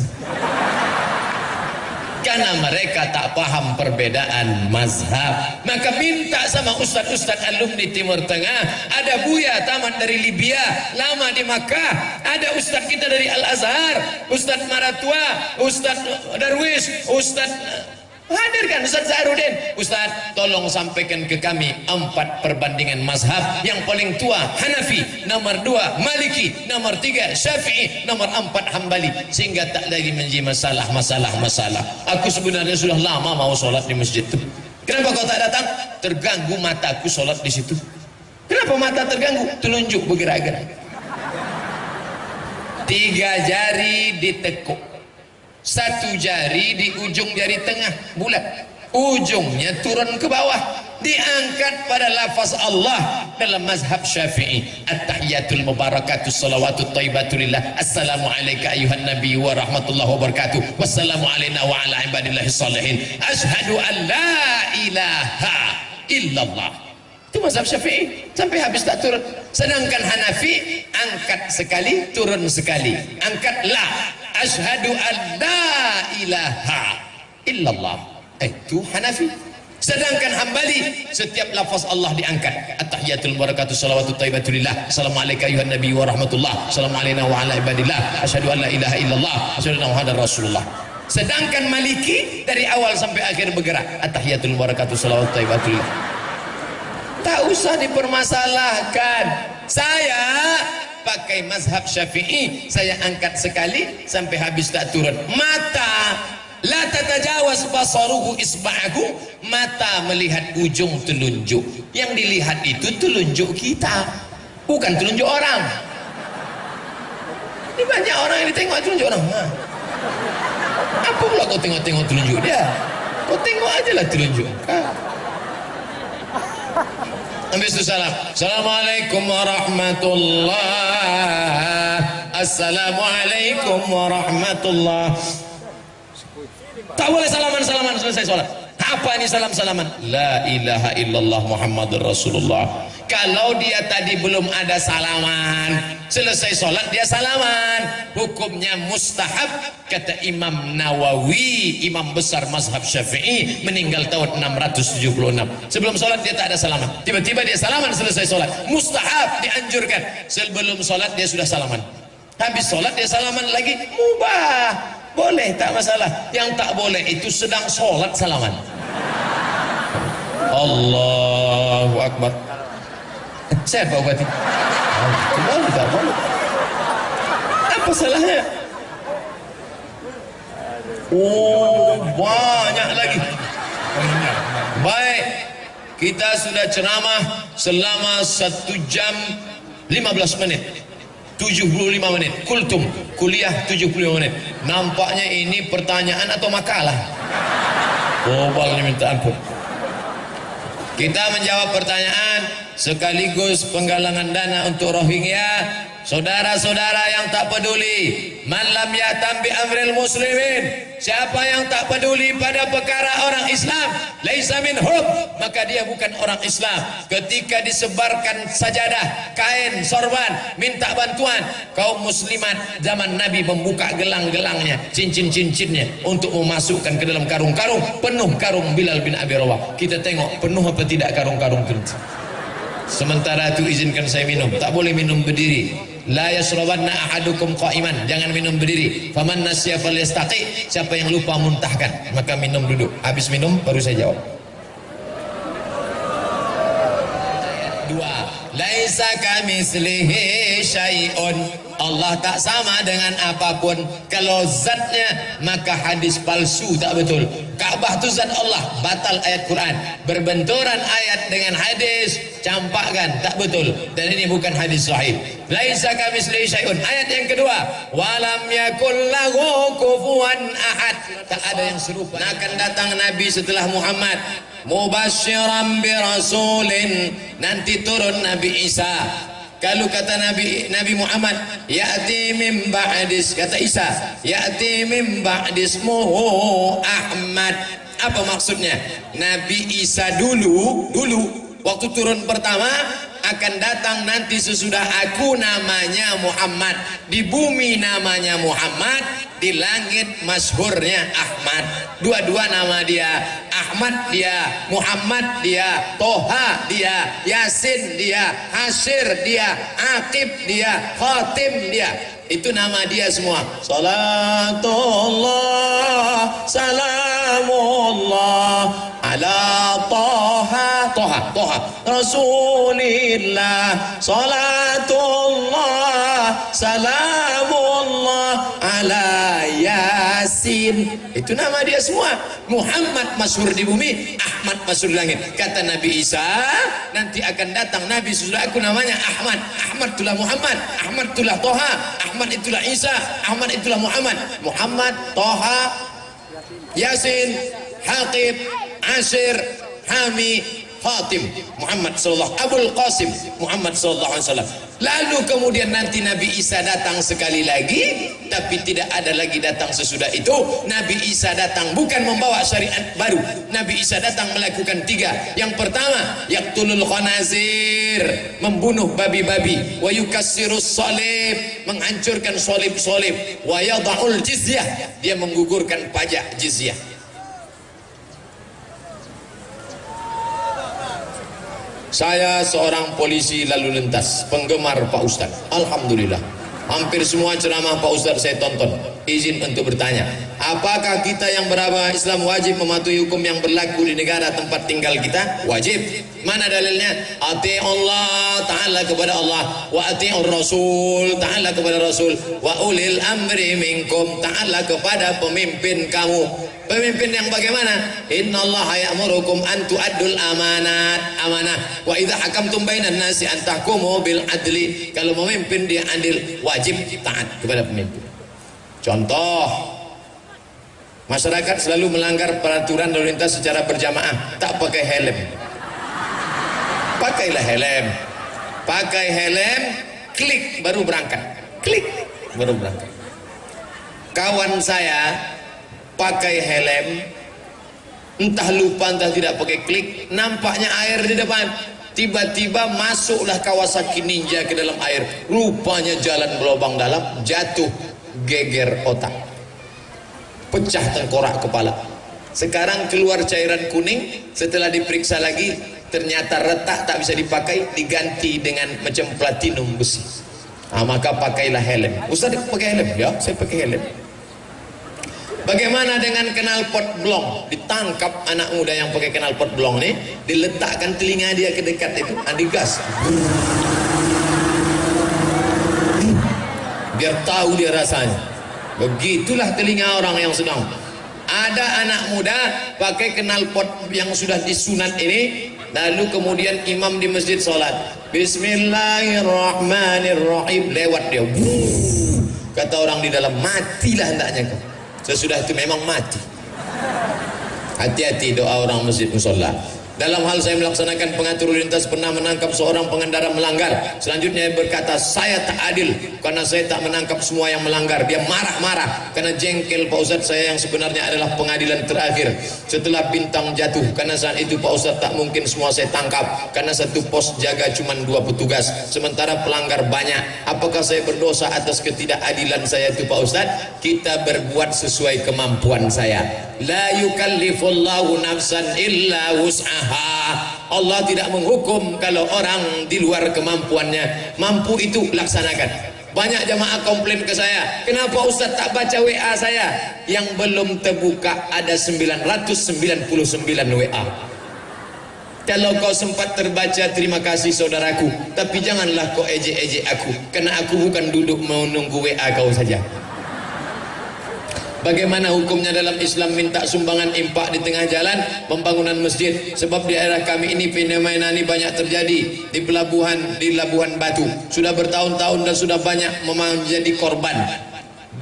Karena mereka tak paham perbedaan mazhab. Maka minta sama ustaz-ustaz alumni Timur Tengah. Ada Buya tamat dari Libya, lama di Makkah. Ada ustaz kita dari Al-Azhar, Ustaz Maratua, Ustaz Darwis, Ustaz hadirkan Ustaz Zahrudin. Ustaz tolong sampaikan ke kami 4 perbandingan mazhab. Yang paling tua Hanafi, nomor 2 Maliki, nomor 3 Syafi'i, nomor 4 Hambali, sehingga tak lagi menjadi masalah. Aku sebenarnya sudah lama mau sholat di masjid itu. Kenapa kau tak datang? Terganggu mataku sholat di situ. Kenapa mata terganggu? Telunjuk bergerak-gerak. 3 jari ditekuk, 1 jari di ujung jari tengah bulat, ujungnya turun ke bawah, diangkat pada lafaz Allah dalam mazhab Syafi'i. At-tahiyatul mubarakatus salawatut thayyibatulillah, assalamu alayka ayuhan nabi wa rahmatullahi wa barakatuh, wassalamu alayna wa ala ibadillahis salihin, asyhadu an la ilaha illallah. Itu mazhab Syafi'i, sampai habis tak turun. Sedangkan Hanafi angkat sekali, turun sekali, angkat la, asyhadu an la ilaha illallah. Itu Hanafi. Sedangkan Hambali setiap lafaz Allah diangkat. At-tahiyatul barakatuh salawatut thayyibatulillah, assalamu alayka ayuhan nabi wa rahmatullah, assalamu alayna wa ala ibadillah, asyhadu an la ilaha illallah, asyhadu anna muhammadar rasulullah. Sedangkan Maliki dari awal sampai akhir bergerak. At-tahiyatul barakatuh salawatut thayyibatulillah. Tak usah dipermasalahkan. Saya pakai mazhab Syafi'i, saya angkat sekali sampai habis tak turun. Mata la tatajawaz basaruhu isba'ahu, mata melihat ujung telunjuk. Yang dilihat itu telunjuk kita, bukan telunjuk orang. Ini banyak orang yang ditengok telunjuk orang. Apa pula kau tengok-tengok telunjuk dia? Kau tengok aja lah telunjuk. Habis itu salam. Assalamualaikum warahmatullah. Assalamualaikum warahmatullah. Tak boleh salaman-salaman selesai sholat. Apa ini salam-salaman? La ilaha illallah Muhammadur Rasulullah. Kalau dia tadi belum ada salaman, selesai sholat dia salaman, hukumnya mustahab kata Imam Nawawi, imam besar mazhab Syafi'i, meninggal tahun 676. Sebelum sholat dia tak ada salaman, tiba-tiba dia salaman selesai sholat, mustahab, dianjurkan. Sebelum sholat dia sudah salaman, habis sholat dia salaman lagi, mubah, boleh, tak masalah. Yang tak boleh itu sedang sholat salaman. Allahu Akbar. Sehat Pak Bupati? Boleh, tak boleh. Apa salahnya? Oh, banyak lagi. Baik, kita sudah ceramah selama 1 jam 15 menit, 75 menit. Kultum, kuliah 75 menit. Nampaknya ini pertanyaan atau makalah. Gobalnya minta ampun. Kita menjawab pertanyaan sekaligus penggalangan dana untuk Rohingya. Saudara-saudara yang tak peduli, man lam yatam bi amril muslimin, siapa yang tak peduli pada perkara orang Islam, laisa minhum, maka dia bukan orang Islam. Ketika disebarkan sajadah, kain, sorban, minta bantuan, kaum muslimat zaman Nabi membuka gelang-gelangnya, cincin-cincinnya untuk memasukkan ke dalam karung-karung. Penuh karung Bilal bin Abi Rawah. Kita tengok penuh apa tidak karung-karung itu. Sementara itu izinkan saya minum, tak boleh minum berdiri. La yasrabanna ahadukum qa'iman, jangan minum berdiri. Faman nasiya falyastaqi, siapa yang lupa muntahkan maka minum duduk. Habis minum baru saya jawab. 2. Laisa kamitslihi syai'un, Allah tak sama dengan apapun. Kalau zatnya maka hadis palsu, tak betul. Ka'bah itu zat Allah, batal ayat Quran. Berbenturan ayat dengan hadis, campakkan, tak betul. Dan ini bukan hadis sahih. Laisa kamitslihi syai'un. Ayat yang kedua, walam yakul lahu kufuwan ahad, tak ada yang serupa. Akan datang Nabi setelah Muhammad, mubasyiran bi rasulin, nanti turun Nabi Isa. Kalau kata Nabi Muhammad, ya'ti min ba'dis, kata Isa, ya'ti min ba'dismuhu Ahmad. Apa maksudnya? Nabi Isa dulu waktu turun pertama, akan datang nanti sesudah aku, namanya Muhammad. Di bumi namanya Muhammad, di langit masyhurnya Ahmad. Dua-dua nama dia, Ahmad dia, Muhammad dia, Toha dia, Yasin dia, Hasyir dia, Aqib dia, Khatim dia. Itu nama dia semua. Salatullah salamullah ala Toha Rasulillah. Salatullah salamullah ala Yasin. Itu nama dia semua. Muhammad masyhur di bumi, Ahmad masyhur di langit. Kata Nabi Isa, nanti akan datang Nabi sesudah aku, namanya Ahmad. Ahmad itulah Muhammad, Ahmad itulah Toha, Ahmad itulah Isa, Ahmad itulah Muhammad. Muhammad, Toha, Yasin, Haqib, Asyir, Hami, Khatim, Muhammad sallallahu Abul Qasim, Muhammad sallallahu alaihi wasallam. Lalu kemudian nanti Nabi Isa datang sekali lagi, tapi tidak ada lagi datang sesudah itu. Nabi Isa datang bukan membawa syariat baru. Nabi Isa datang melakukan 3. Yang pertama, yaqtulul khanazir, membunuh babi-babi, wa yukassirus salib, menghancurkan salib-salib, wa yadha'ul jizyah, dia menggugurkan pajak jizyah. Saya seorang polisi lalu lintas, penggemar Pak Ustadz. Alhamdulillah, hampir semua ceramah Pak Ustadz saya tonton. Izin untuk bertanya, apakah kita yang beragama Islam wajib mematuhi hukum yang berlaku di negara tempat tinggal kita? Wajib. Mana dalilnya? Ati Allah Ta'ala kepada Allah, wa ati'ur Rasul Ta'ala kepada Rasul, wa ulil amri minkum Ta'ala kepada pemimpin kamu. Pemimpin yang bagaimana? Innallaha ya'murukum an tu'addul amanah wa idza hakamtum bainan nasi an tahkumu bil adli. Kalau memimpin dia adil, wajib taat kepada pemimpin. Contoh, masyarakat selalu melanggar peraturan lalu lintas secara berjamaah, tak pakai helm. Pakailah helm. Pakai helm, klik baru berangkat. Klik baru berangkat. Kawan saya pakai helm, entah lupa entah tidak pakai klik, nampaknya air di depan. Tiba-tiba masuklah Kawasaki Ninja ke dalam air. Rupanya jalan berlubang dalam, jatuh, geger otak, pecah tengkorak kepala. Sekarang keluar cairan kuning. Setelah diperiksa lagi, ternyata retak, tak bisa dipakai, diganti dengan macam platinum besi. Maka pakailah helm. Ustaz pakai helm? Ya, saya pakai helm. Bagaimana dengan knalpot blong? Ditangkap anak muda yang pakai knalpot blong nih, diletakkan telinga dia ke dekat itu, digas, biar tahu dia rasanya. Begitulah telinga orang yang sedang. Ada anak muda pakai knalpot yang sudah disunat ini, lalu kemudian imam di masjid sholat, Bismillahirrahmanirrahim, lewat dia, kata orang di dalam, matilah hendaknya kau. Sesudah itu memang mati. Hati-hati doa orang masjid musola. Dalam hal saya melaksanakan pengatur lintas pernah menangkap seorang pengendara melanggar. Selanjutnya dia berkata, saya tak adil karena saya tak menangkap semua yang melanggar. Dia marah-marah karena jengkel, Pak Ustadz, saya yang sebenarnya adalah pengadilan terakhir setelah bintang jatuh. Karena saat itu Pak Ustadz tak mungkin semua saya tangkap karena satu pos jaga cuma 2 petugas, sementara pelanggar banyak. Apakah saya berdosa atas ketidakadilan saya itu, Pak Ustadz? Kita berbuat sesuai kemampuan saya. La yukallifullahu nafsan illa wus'aha. Allah tidak menghukum kalau orang di luar kemampuannya. Mampu itu laksanakan. Banyak jamaah komplain ke saya, kenapa Ustaz tak baca WA saya? Yang belum terbuka ada 999 WA. Kalau kau sempat terbaca, terima kasih saudaraku, tapi janganlah kau ejek-ejek aku, karena aku bukan duduk menunggu WA kau saja. Bagaimana hukumnya dalam Islam minta sumbangan impak di tengah jalan pembangunan masjid? Sebab di daerah kami ini fenomena ini banyak terjadi di Labuhan Batu. Sudah bertahun-tahun dan sudah banyak menjadi korban.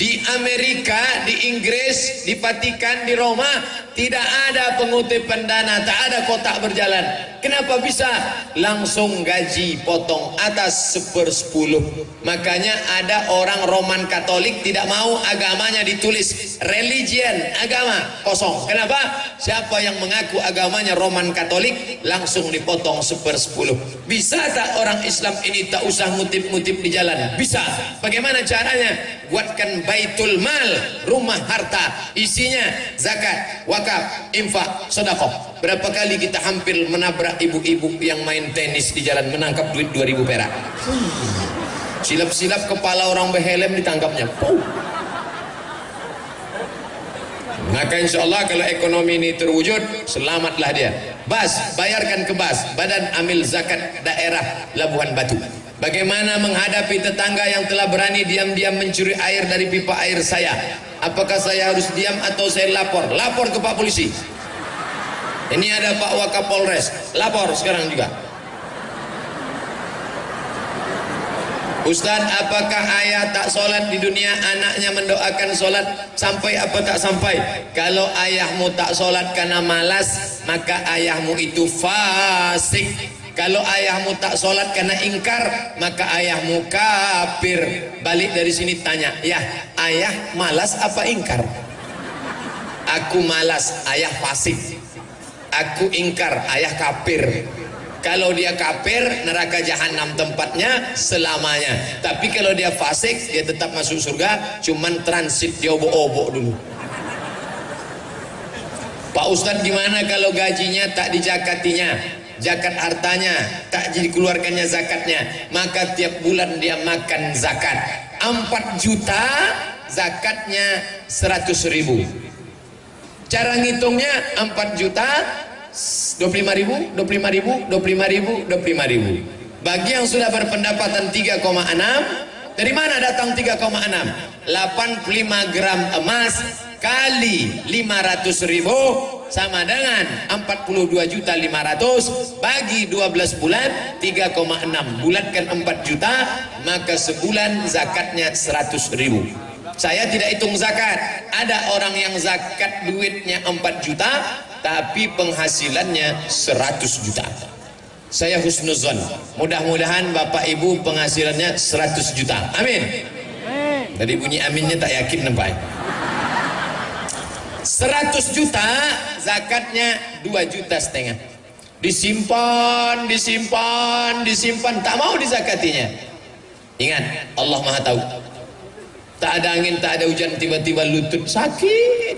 Di Amerika, di Inggris, di Vatikan, di Roma tidak ada pengutipan dana, tak ada kotak berjalan. Kenapa bisa? Langsung gaji potong atas 1/10. Makanya ada orang Roman Katolik tidak mau agamanya ditulis religion, agama, kosong. Kenapa? Siapa yang mengaku agamanya Roman Katolik langsung dipotong 1/10. Bisa tak orang Islam ini tak usah ngutip-ngutip di jalan? Bisa. Bagaimana caranya? Buatkan baitul mal, rumah harta, isinya zakat, wakaf, infak, sedekah. Berapa kali kita hampir menabrak ibu-ibu yang main tenis di jalan, menangkap duit 2000 perak. Silap-silap kepala orang berhelm ditangkapnya. Maka insya Allah kalau ekonomi ini terwujud, selamatlah dia. BAS, bayarkan ke BAS, Badan Amil Zakat Daerah Labuhan Batu. Bagaimana menghadapi tetangga yang telah berani diam-diam mencuri air dari pipa air saya? Apakah saya harus diam atau saya lapor? Lapor ke Pak Polisi. Ini ada Pak Wakapolres, lapor sekarang juga. Ustaz, apakah ayah tak sholat di dunia, anaknya mendoakan sholat, sampai apa tak sampai? Kalau ayahmu tak sholat karena malas, maka ayahmu itu fasik. Kalau ayahmu tak sholat karena ingkar, maka ayahmu kafir. Balik dari sini tanya, ya ayah malas apa ingkar? Aku malas, ayah fasik. Aku ingkar, ayah kafir. Kalau dia kafir, neraka jahanam tempatnya selamanya. Tapi kalau dia fasik, dia tetap masuk surga, cuman transit di obok-obok dulu. Pak Ustadz, gimana kalau gajinya tak dijakatinya? Zakat hartanya tak dikeluarkannya zakatnya, maka tiap bulan dia makan zakat 4 juta, zakatnya 100.000. Cara ngitungnya 4 juta 25.000, 25.000, 25.000, 25.000. Bagi yang sudah berpendapatan 3,6, dari mana datang 3,6? 85 gram emas kali 500.000 sama dengan 42.500.000 bagi 12 bulan 3,6. Bulatkan 4 juta, maka sebulan zakatnya 100.000. Saya tidak hitung zakat. Ada orang yang zakat duitnya 4 juta tapi penghasilannya 100 juta. Saya husnuzon, mudah-mudahan Bapak Ibu penghasilannya 100 juta. Amin. Dari bunyi aminnya tak yakin nampak. 100 juta zakatnya 2,5 juta. disimpan, tak mau dizakatinya. Ingat, Allah Maha tahu. Tak ada angin, tak ada hujan, tiba-tiba lutut sakit,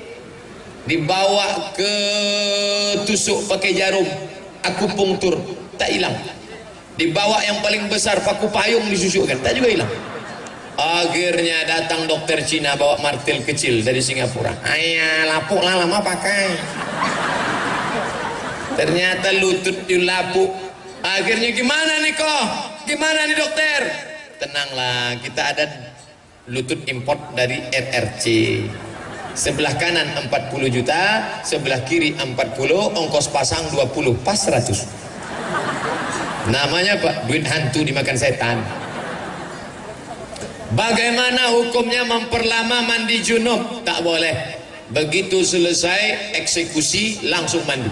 dibawa ke tusuk pakai jarum akupunktur, tak hilang. Dibawa yang paling besar paku payung disusukkan, tak juga hilang. Akhirnya datang dokter Cina bawa martil kecil dari Singapura. Ayah, lapuk lah lama pakai. Ternyata lutut dilapuk. Akhirnya gimana nih kok? Gimana nih dokter? Tenanglah, kita ada lutut import dari RRC. Sebelah kanan 40 juta, sebelah kiri 40, ongkos pasang 20, pas 100. Namanya Pak, duit hantu dimakan setan. Bagaimana hukumnya memperlama mandi junub? Tak boleh. Begitu selesai eksekusi langsung mandi.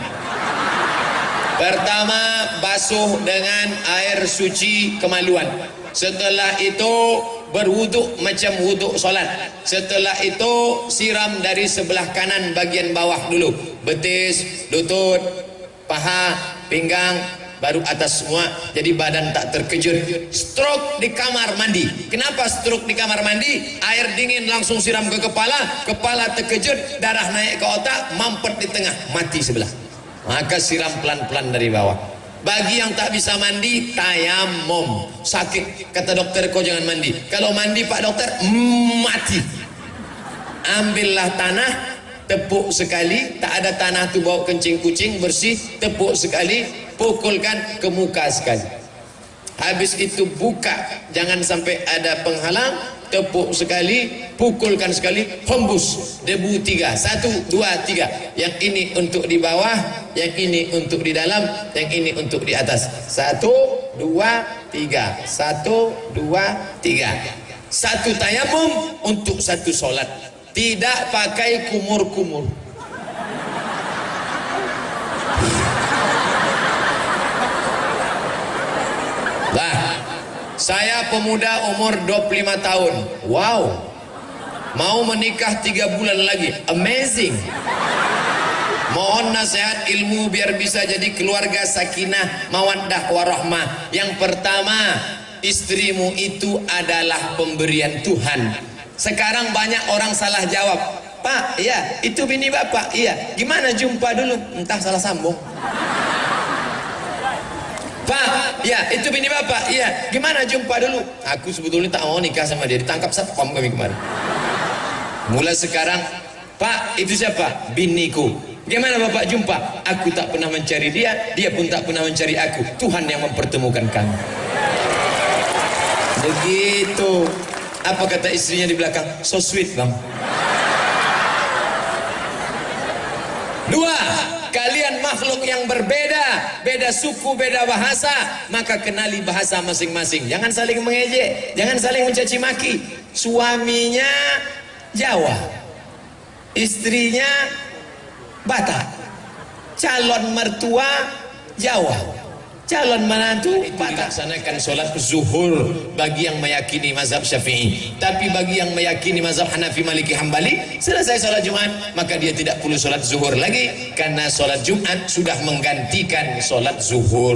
Pertama, basuh dengan air suci kemaluan. Setelah itu berwuduk macam wuduk solat. Setelah itu siram dari sebelah kanan bagian bawah dulu, betis, lutut, paha, pinggang, baru atas semua. Jadi badan tak terkejut. Stroke di kamar mandi. Kenapa stroke di kamar mandi? Air dingin langsung siram ke kepala, kepala terkejut, darah naik ke otak, mampet di tengah, mati sebelah. Maka siram pelan-pelan dari bawah. Bagi yang tak bisa mandi, tayamum. Sakit, kata dokter, kau jangan mandi. Kalau mandi Pak Dokter, mati. Ambillah tanah, tepuk sekali. Tak ada tanah tu bawa kencing kucing, bersih. Tepuk sekali, pukulkan ke muka sekali. Habis itu buka, jangan sampai ada penghalang. Tepuk sekali, pukulkan sekali, hembus debu 3, 1, 2, 3. Yang ini untuk di bawah, yang ini untuk di dalam, yang ini untuk di atas. 1, 2, 3, 1, 2, 3. Satu tayamum untuk satu solat. Tidak pakai kumur-kumur. Saya pemuda umur 25 tahun. Wow. Mau menikah 3 bulan lagi. Amazing. Mohon nasihat ilmu biar bisa jadi keluarga sakinah, mawaddah warahmah. Yang pertama, istrimu itu adalah pemberian Tuhan. Sekarang banyak orang salah jawab. Pak, iya, itu bini bapak. Iya. Gimana jumpa dulu? Entah salah sambung. Pak, ya itu bini bapak, iya. Gimana jumpa dulu? Aku sebetulnya tak mau nikah sama dia, ditangkap satpam kami kemarin. Mulai sekarang, Pak, itu siapa? Biniku. Gimana bapak jumpa? Aku tak pernah mencari dia, dia pun tak pernah mencari aku. Tuhan yang mempertemukan kami. Begitu. Apa kata istrinya di belakang? So sweet bang. 2. Kalian makhluk yang berbeda, beda suku, beda bahasa, maka kenali bahasa masing-masing. Jangan saling mengejek, jangan saling mencaci maki. Suaminya Jawa, istrinya Batak, calon mertua Jawa, calon menantu Batak. Laksanakan sholat zuhur bagi yang meyakini mazhab Syafi'i. Tapi bagi yang meyakini mazhab Hanafi, Maliki, Hambali, selesai sholat Jumat, maka dia tidak perlu sholat zuhur lagi, karena sholat Jumat sudah menggantikan sholat zuhur.